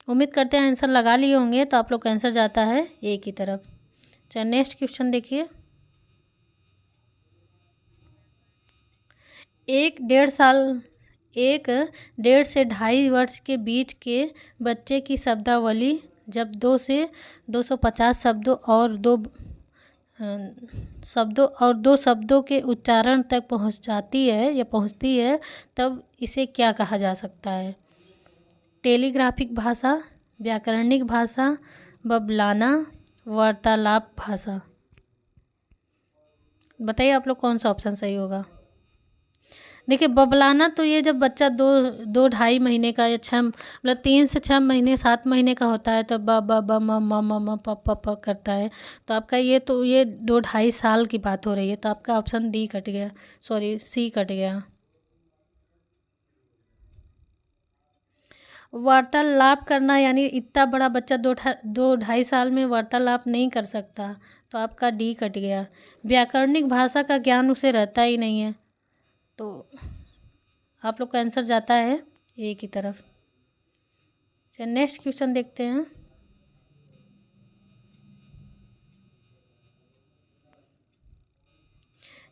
Speaker 1: उम्मीद करते हैं आंसर लगा लिए होंगे। तो आप लोग का आंसर जाता है ए की तरफ। चलिए नेक्स्ट क्वेश्चन देखिए। एक 1.5 से 2.5 वर्ष के बीच के बच्चे की शब्दावली जब 2 से 250 शब्दों और दो शब्दों के उच्चारण तक पहुंचती है तब इसे क्या कहा जा सकता है? टेलीग्राफिक भाषा, व्याकरणिक भाषा, बबलाना, वार्तालाप भाषा। बताइए आप लोग कौन सा ऑप्शन सही होगा। देखिए, बबलाना तो ये जब बच्चा 2-2.5 महीने का या 6 मतलब 3 से 6 महीने 7 महीने का होता है तो ब ब ब म म म म प प प करता है। तो आपका ये 2-2.5 साल की बात हो रही है। तो आपका ऑप्शन डी कट गया, सॉरी सी कट गया। वार्तालाप करना यानी इतना बड़ा बच्चा 2-2.5 साल में वार्तालाप नहीं कर सकता। तो आपका डी कट गया। व्याकरणिक भाषा का ज्ञान उसे रहता ही नहीं है। तो आप लोग का आंसर जाता है ए की तरफ। चलिए नेक्स्ट क्वेश्चन देखते हैं।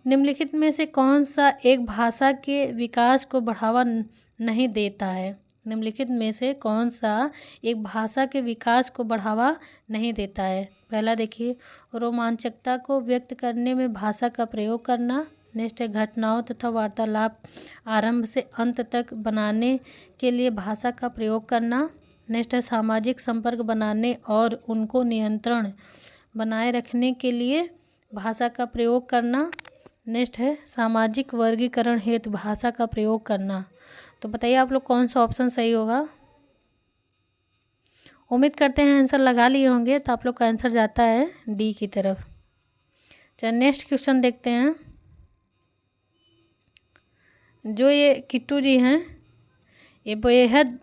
Speaker 1: निम्नलिखित में से कौन सा एक भाषा के विकास को बढ़ावा नहीं देता है? निम्नलिखित में से कौन सा एक भाषा के विकास को बढ़ावा नहीं देता है? पहला देखिए, रोमांचकता को व्यक्त करने में भाषा का प्रयोग करना, नेक्स्ट है घटनाओं तथा वार्तालाप आरंभ से अंत तक बनाने के लिए भाषा का प्रयोग करना, नेक्स्ट है सामाजिक संपर्क बनाने और उनको नियंत्रण बनाए रखने के लिए भाषा का प्रयोग करना। नेक्स्ट है सामाजिक वर्गीकरण हेतु भाषा का प्रयोग करना। तो बताइए आप लोग कौन सा ऑप्शन सही होगा। उम्मीद करते हैं आंसर लगा लिए होंगे, तो आप लोग का आंसर जाता है डी की तरफ। चलिए नेक्स्ट क्वेश्चन देखते हैं। जो ये किट्टू जी हैं ये बेहद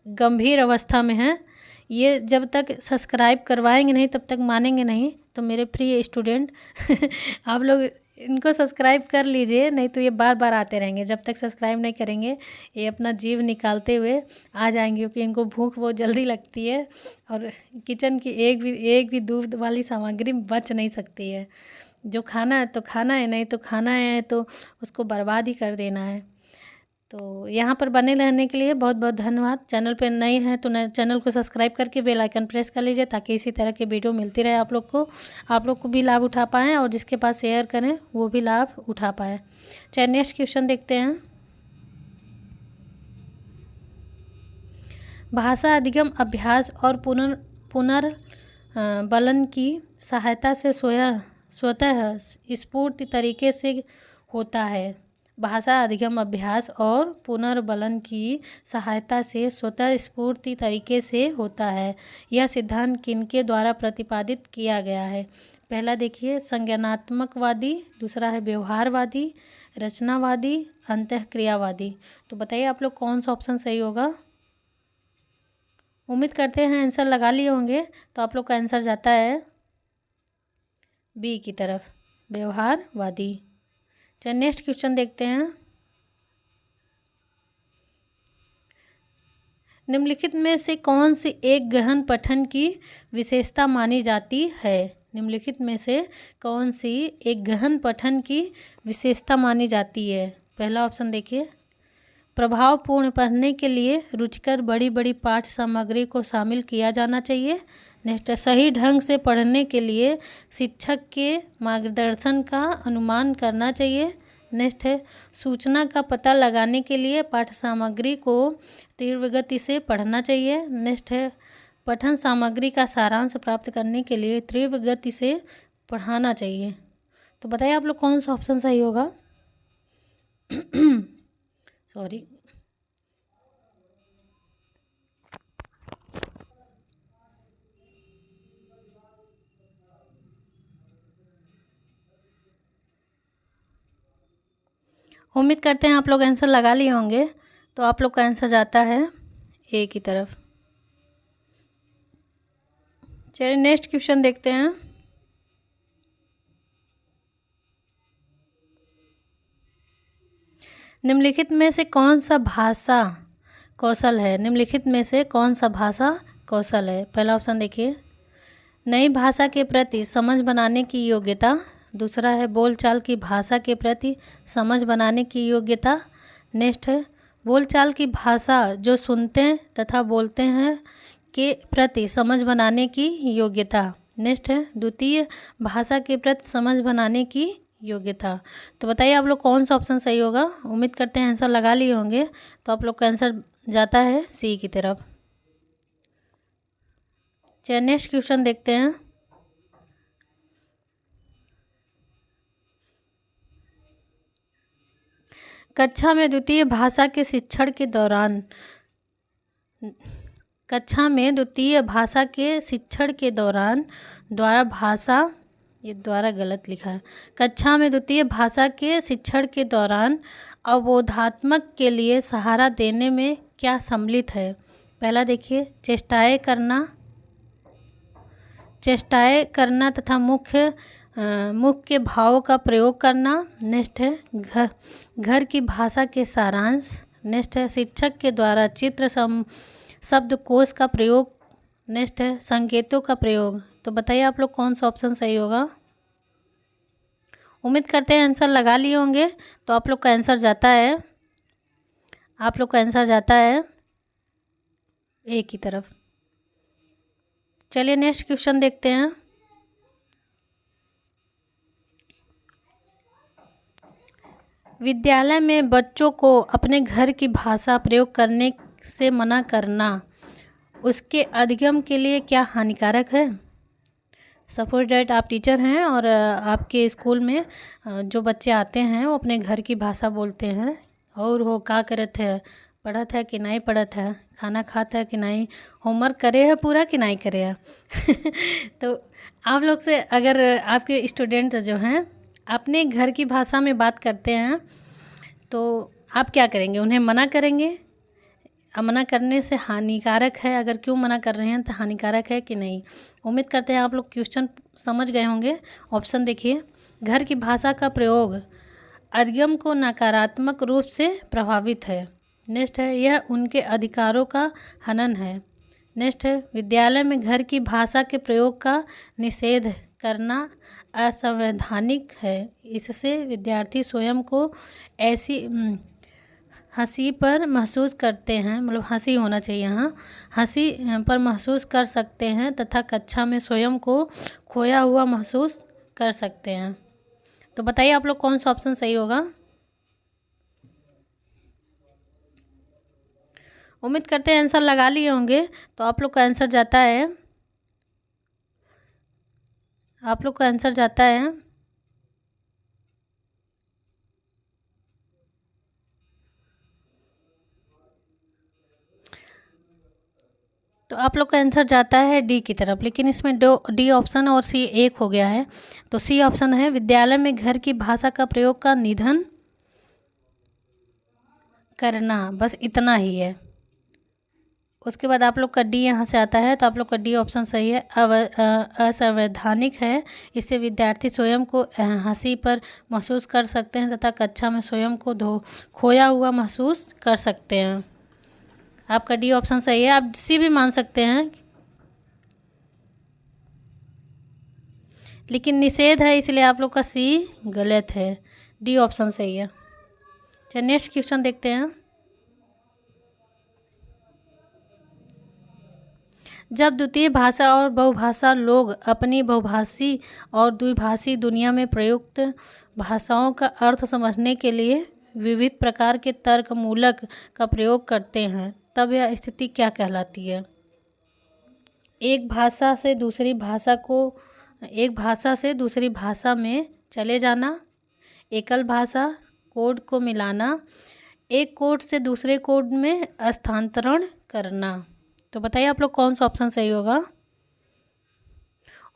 Speaker 1: गंभीर अवस्था में हैं। ये जब तक सब्सक्राइब करवाएंगे नहीं तब तक मानेंगे नहीं। तो मेरे प्रिय स्टूडेंट आप लोग इनको सब्सक्राइब कर लीजिए, नहीं तो ये बार बार आते रहेंगे। जब तक सब्सक्राइब नहीं करेंगे ये अपना जीव निकालते हुए आ जाएंगे, क्योंकि इनको भूख बहुत जल्दी लगती है और किचन की एक भी दूध वाली सामग्री बच नहीं सकती है। जो खाना है तो खाना है, नहीं तो खाना है तो उसको बर्बाद ही कर देना है। तो यहाँ पर बने रहने के लिए बहुत बहुत धन्यवाद। चैनल पे नए हैं तो चैनल को सब्सक्राइब करके बेल आइकन प्रेस कर लीजिए, ताकि इसी तरह के वीडियो मिलती रहे आप लोग को भी लाभ उठा पाएँ, और जिसके पास शेयर करें वो भी लाभ उठा पाए। चलिए नेक्स्ट क्वेश्चन देखते हैं। भाषा अधिगम अभ्यास और पुनर्बलन की सहायता से स्वतः स्फूर्त तरीके से होता है। भाषा अधिगम अभ्यास और पुनर्बलन की सहायता से स्वतः स्फूर्ति तरीके से होता है। यह सिद्धांत किनके द्वारा प्रतिपादित किया गया है। पहला देखिए संज्ञानात्मकवादी, दूसरा है व्यवहारवादी, रचनावादी, अंतःक्रियावादी। तो बताइए आप लोग कौन सा ऑप्शन सही होगा। उम्मीद करते हैं आंसर लगा लिए होंगे, तो आप लोग का आंसर जाता है बी की तरफ, व्यवहारवादी। चलिए नेक्स्ट क्वेश्चन देखते हैं। निम्नलिखित में से कौन सी एक गहन पठन की विशेषता मानी जाती है। निम्नलिखित में से कौन सी एक गहन पठन की विशेषता मानी जाती है। पहला ऑप्शन देखिए, प्रभावपूर्ण पढ़ने के लिए रुचिकर बड़ी बड़ी पाठ सामग्री को शामिल किया जाना चाहिए। नेक्स्ट, सही ढंग से पढ़ने के लिए शिक्षक के मार्गदर्शन का अनुमान करना चाहिए। नेक्स्ट है सूचना का पता लगाने के लिए पाठ्य सामग्री को तीव्र गति से पढ़ना चाहिए। नेक्स्ट है पठन सामग्री का सारांश प्राप्त करने के लिए तीव्र गति से पढ़ाना चाहिए। तो बताइए आप लोग कौन सा ऑप्शन सही होगा। सॉरी, उम्मीद करते हैं आप लोग आंसर लगा लिए होंगे, तो आप लोग का आंसर जाता है ए की तरफ। चलिए नेक्स्ट क्वेश्चन देखते हैं। निम्नलिखित में से कौन सा भाषा कौशल है। निम्नलिखित में से कौन सा भाषा कौशल है। पहला ऑप्शन देखिए, नई भाषा के प्रति समझ बनाने की योग्यता। दूसरा है बोलचाल की भाषा के प्रति समझ बनाने की योग्यता। नेक्स्ट है बोलचाल की भाषा जो सुनते तथा बोलते हैं के प्रति समझ बनाने की योग्यता। नेक्स्ट है द्वितीय भाषा के प्रति समझ बनाने की योग्यता। तो बताइए आप लोग कौन सा ऑप्शन सही होगा। उम्मीद करते हैं आंसर लगा लिए होंगे, तो आप लोग का आंसर जाता है सी की तरफ। चलिए नेक्स्ट क्वेश्चन देखते हैं। कक्षा में द्वितीय भाषा के शिक्षण के दौरान द्वारा भाषा, ये द्वारा गलत लिखा है। कक्षा में द्वितीय भाषा के शिक्षण के दौरान अवबोधात्मक के लिए सहारा देने में क्या सम्मिलित है। पहला देखिए चेष्टाएं करना तथा मुख्य भावों का प्रयोग करना। नेक्स्ट है घर की भाषा के सारांश। नेक्स्ट है शिक्षक के द्वारा चित्र शब्दकोश का प्रयोग। नेक्स्ट है संकेतों का प्रयोग। तो बताइए आप लोग कौन सा ऑप्शन सही होगा। उम्मीद करते हैं आंसर लगा लिए होंगे, तो आप लोग का आंसर जाता है ए की तरफ। चलिए नेक्स्ट क्वेश्चन देखते हैं। विद्यालय में बच्चों को अपने घर की भाषा प्रयोग करने से मना करना उसके अधिगम के लिए क्या हानिकारक है। सपोज डैट आप टीचर हैं और आपके स्कूल में जो बच्चे आते हैं वो अपने घर की भाषा बोलते हैं, और वो का करत है, पढ़त है कि नहीं पढ़त है, खाना खाता है कि नहीं, होमवर्क करे है पूरा कि नहीं करे है। तो आप लोग से अगर आपके स्टूडेंट जो हैं अपने घर की भाषा में बात करते हैं तो आप क्या करेंगे, उन्हें मना करेंगे। अब मना करने से हानिकारक है, अगर क्यों मना कर रहे हैं तो हानिकारक है कि नहीं। उम्मीद करते हैं आप लोग क्वेश्चन समझ गए होंगे। ऑप्शन देखिए, घर की भाषा का प्रयोग अधिगम को नकारात्मक रूप से प्रभावित है। नेक्स्ट है, यह उनके अधिकारों का हनन है। नेक्स्ट है, विद्यालय में घर की भाषा के प्रयोग का निषेध करना असंवैधानिक है। इससे विद्यार्थी स्वयं को ऐसी हंसी पर महसूस करते हैं, मतलब हंसी होना चाहिए, यहाँ हंसी पर महसूस कर सकते हैं तथा कक्षा में स्वयं को खोया हुआ महसूस कर सकते हैं। तो बताइए आप लोग कौन सा ऑप्शन सही होगा। उम्मीद करते हैं आंसर लगा लिए होंगे। तो आप लोग का आंसर जाता है, आप लोग का आंसर जाता है तो आप लोग का आंसर जाता है डी की तरफ, लेकिन इसमें डी ऑप्शन और सी एक हो गया है। तो सी ऑप्शन है, विद्यालय में घर की भाषा का प्रयोग का निधन करना, बस इतना ही है। उसके बाद आप लोग का डी यहाँ से आता है, तो आप लोग का डी ऑप्शन सही है। असंवैधानिक है, इससे विद्यार्थी स्वयं को हंसी पर महसूस कर सकते हैं तथा कक्षा में स्वयं को खोया हुआ महसूस कर सकते हैं। आपका डी ऑप्शन सही है, आप सी भी मान सकते हैं, लेकिन निषेध है इसलिए आप लोग का सी गलत है, डी ऑप्शन सही है। चलिए नेक्स्ट क्वेश्चन देखते हैं। जब द्वितीय भाषा और बहुभाषा लोग अपनी बहुभाषी और द्विभाषी दुनिया में प्रयुक्त भाषाओं का अर्थ समझने के लिए विविध प्रकार के तर्कमूलक का प्रयोग करते हैं, तब यह स्थिति क्या कहलाती है। एक भाषा से दूसरी भाषा में चले जाना, एकल भाषा, कोड को मिलाना, एक कोड से दूसरे कोड में स्थानांतरण करना। तो बताइए आप लोग कौन सा ऑप्शन सही होगा।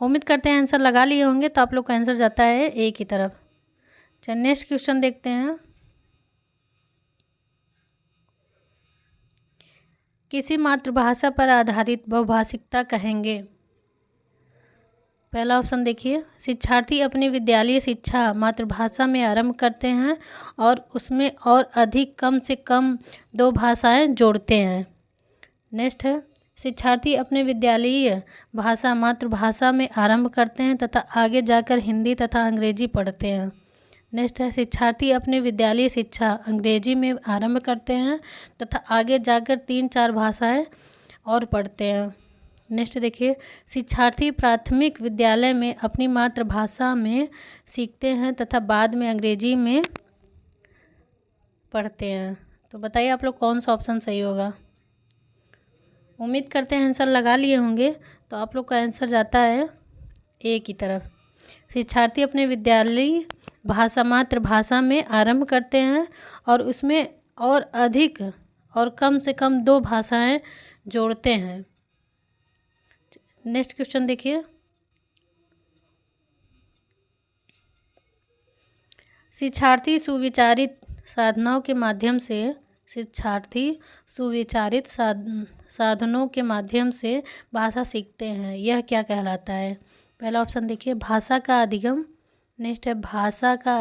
Speaker 1: उम्मीद करते हैं आंसर लगा लिए होंगे। तो आप लोग का आंसर जाता है ए की तरफ। चलिए नेक्स्ट क्वेश्चन देखते हैं। किसी मातृभाषा पर आधारित बहुभाषिकता कहेंगे। पहला ऑप्शन देखिए, शिक्षार्थी अपनी विद्यालयी शिक्षा मातृभाषा में आरंभ करते हैं और उसमें और अधिक कम से कम 2 भाषाएं जोड़ते हैं। नेक्स्ट है, शिक्षार्थी अपने विद्यालयी भाषा मातृभाषा में आरंभ करते हैं तथा आगे जाकर हिंदी तथा अंग्रेजी पढ़ते हैं। नेक्स्ट है, शिक्षार्थी अपने विद्यालयी शिक्षा अंग्रेजी में आरंभ करते हैं तथा आगे जाकर 3-4 भाषाएं और पढ़ते हैं। नेक्स्ट देखिए, शिक्षार्थी प्राथमिक विद्यालय में अपनी मातृभाषा में सीखते हैं तथा बाद में अंग्रेजी में पढ़ते हैं। तो बताइए आप लोग कौन सा ऑप्शन सही होगा। उम्मीद करते हैं आंसर लगा लिए होंगे। तो आप लोग का आंसर जाता है ए की तरफ। शिक्षार्थी अपने विद्यालयी भाषा मातृभाषा में आरंभ करते हैं और उसमें और अधिक और कम से कम 2 भाषाएं जोड़ते हैं। नेक्स्ट क्वेश्चन देखिए, शिक्षार्थी सुविचारित साधनों के माध्यम से भाषा सीखते हैं, यह क्या कहलाता है। पहला ऑप्शन देखिए, भाषा का अधिगम। नेक्स्ट है, भाषा का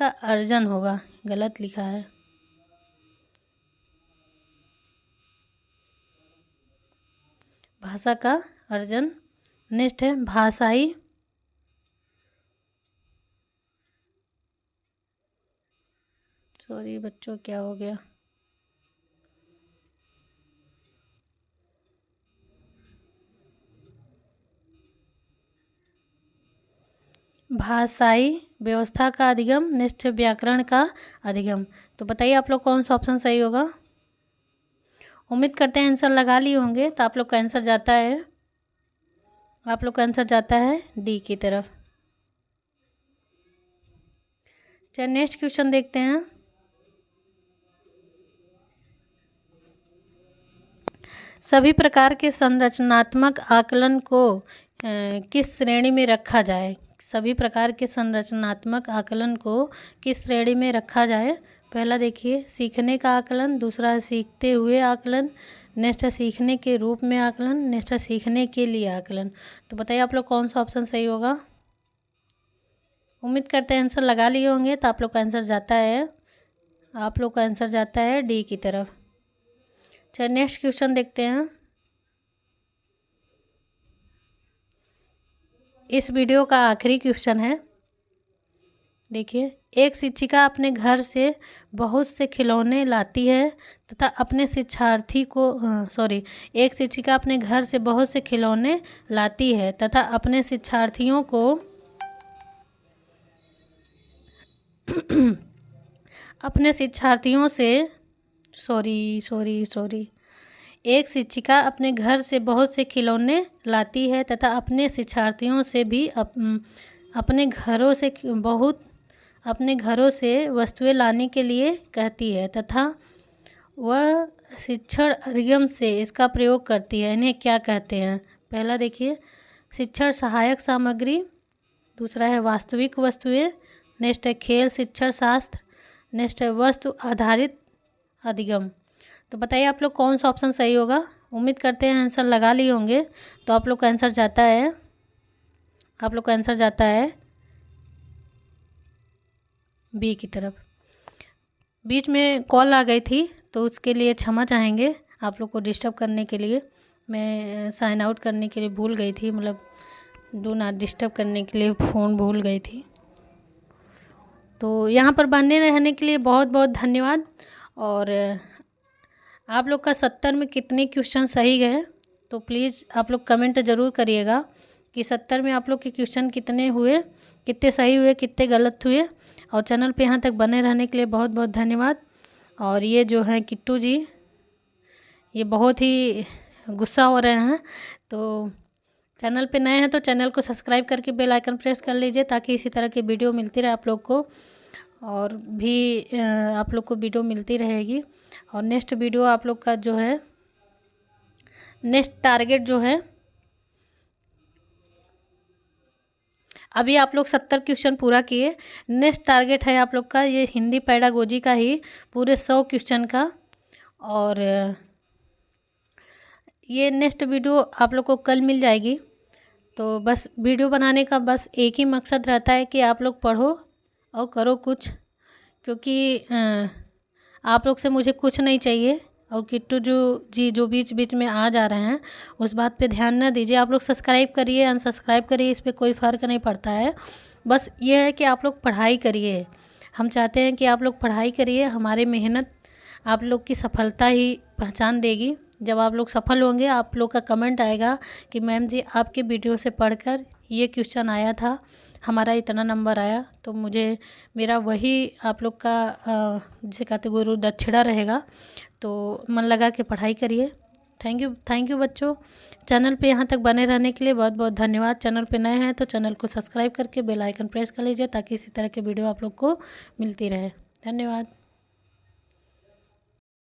Speaker 1: अर्जन होगा, गलत लिखा है। भाषा का अर्जन। नेक्स्ट है, भाषाई सॉरी बच्चों क्या हो गया, भाषाई व्यवस्था का अधिगम। नेक्स्ट व्याकरण का अधिगम। तो बताइए आप लोग कौन सा ऑप्शन सही होगा। उम्मीद करते हैं आंसर लगा लिए होंगे। तो आप लोग का आंसर जाता है डी की तरफ। चलिए नेक्स्ट क्वेश्चन देखते हैं। सभी प्रकार के संरचनात्मक आकलन को किस श्रेणी में रखा जाए? सभी प्रकार के संरचनात्मक आकलन को किस श्रेणी में रखा जाए? पहला देखिए सीखने का आकलन, दूसरा है सीखते हुए आकलन, नेक्स्ट है सीखने के रूप में आकलन, नेक्स्ट है सीखने के लिए आकलन। तो बताइए आप लोग कौन सा ऑप्शन सही होगा। उम्मीद करते हैं आंसर लगा लिए होंगे। तो आप लोग का आंसर जाता है डी की तरफ। चलिए नेक्स्ट क्वेश्चन देखते हैं। इस वीडियो का आखिरी क्वेश्चन है। देखिए, एक शिक्षिका अपने घर से बहुत से खिलौने लाती है तथा अपने शिक्षार्थी को एक शिक्षिका अपने घर से बहुत से खिलौने लाती है तथा अपने शिक्षार्थियों को एक शिक्षिका अपने घर से बहुत से खिलौने लाती है तथा अपने शिक्षार्थियों से भी अपने घरों से वस्तुएं लाने के लिए कहती है तथा वह शिक्षण अधिगम से इसका प्रयोग करती है। इन्हें क्या कहते हैं? पहला देखिए शिक्षण सहायक सामग्री, दूसरा है वास्तविक वस्तुएं, नेक्स्ट है खेल शिक्षण शास्त्र, नेक्स्ट है वस्तु आधारित अधिगम। तो बताइए आप लोग कौन सा ऑप्शन सही होगा। उम्मीद करते हैं आंसर लगा लिए होंगे। तो आप लोग का आंसर जाता है बी की तरफ। बीच में कॉल आ गई थी तो उसके लिए क्षमा चाहेंगे आप लोग को डिस्टर्ब करने के लिए। मैं साइन आउट करने के लिए भूल गई थी, मतलब डू नॉट डिस्टर्ब करने के लिए फ़ोन भूल गई थी। तो यहाँ पर बने रहने के लिए बहुत बहुत धन्यवाद। और आप लोग का 70 में कितने क्वेश्चन सही गए तो प्लीज़ आप लोग कमेंट ज़रूर करिएगा कि 70 में आप लोग के क्वेश्चन कितने हुए, कितने सही हुए, कितने गलत हुए। और चैनल पे यहाँ तक बने रहने के लिए बहुत बहुत धन्यवाद। और ये जो है किट्टू जी, ये बहुत ही गुस्सा हो रहे हैं। तो चैनल पे नए हैं तो चैनल को सब्सक्राइब करके बेल आइकन प्रेस कर लीजिए ताकि इसी तरह की वीडियो मिलती रहे आप लोग को, और भी आप लोग को वीडियो मिलती रहेगी। और नेक्स्ट वीडियो आप लोग का जो है, नेक्स्ट टारगेट जो है, अभी आप लोग 70 क्वेश्चन पूरा किए, नेक्स्ट टारगेट है आप लोग का ये हिंदी पेडागोजी का ही पूरे 100 क्वेश्चन का। और ये नेक्स्ट वीडियो आप लोग को कल मिल जाएगी। तो बस वीडियो बनाने का बस एक ही मकसद रहता है कि आप लोग पढ़ो और करो कुछ, क्योंकि आप लोग से मुझे कुछ नहीं चाहिए। और किट्टू जो बीच बीच में आ जा रहे हैं उस बात पे ध्यान न दीजिए। आप लोग सब्सक्राइब करिए, अनसब्सक्राइब करिए, इस पर कोई फ़र्क नहीं पड़ता है। बस ये है कि आप लोग पढ़ाई करिए। हम चाहते हैं कि आप लोग पढ़ाई करिए, हमारी मेहनत आप लोग की सफलता ही पहचान देगी। जब आप लोग सफल होंगे आप लोग का कमेंट आएगा कि मैम जी आपके वीडियो से पढ़कर ये क्वेश्चन आया था, हमारा इतना नंबर आया। तो मुझे मेरा वही आप लोग का जिसे कहते गुरु दक्षिणा रहेगा। तो मन लगा के पढ़ाई करिए। थैंक यू बच्चों। चैनल पे यहाँ तक बने रहने के लिए बहुत बहुत धन्यवाद। चैनल पे नए हैं तो चैनल को सब्सक्राइब करके बेल आइकन प्रेस कर लीजिए ताकि इसी तरह के वीडियो आप लोग को मिलती रहे। धन्यवाद।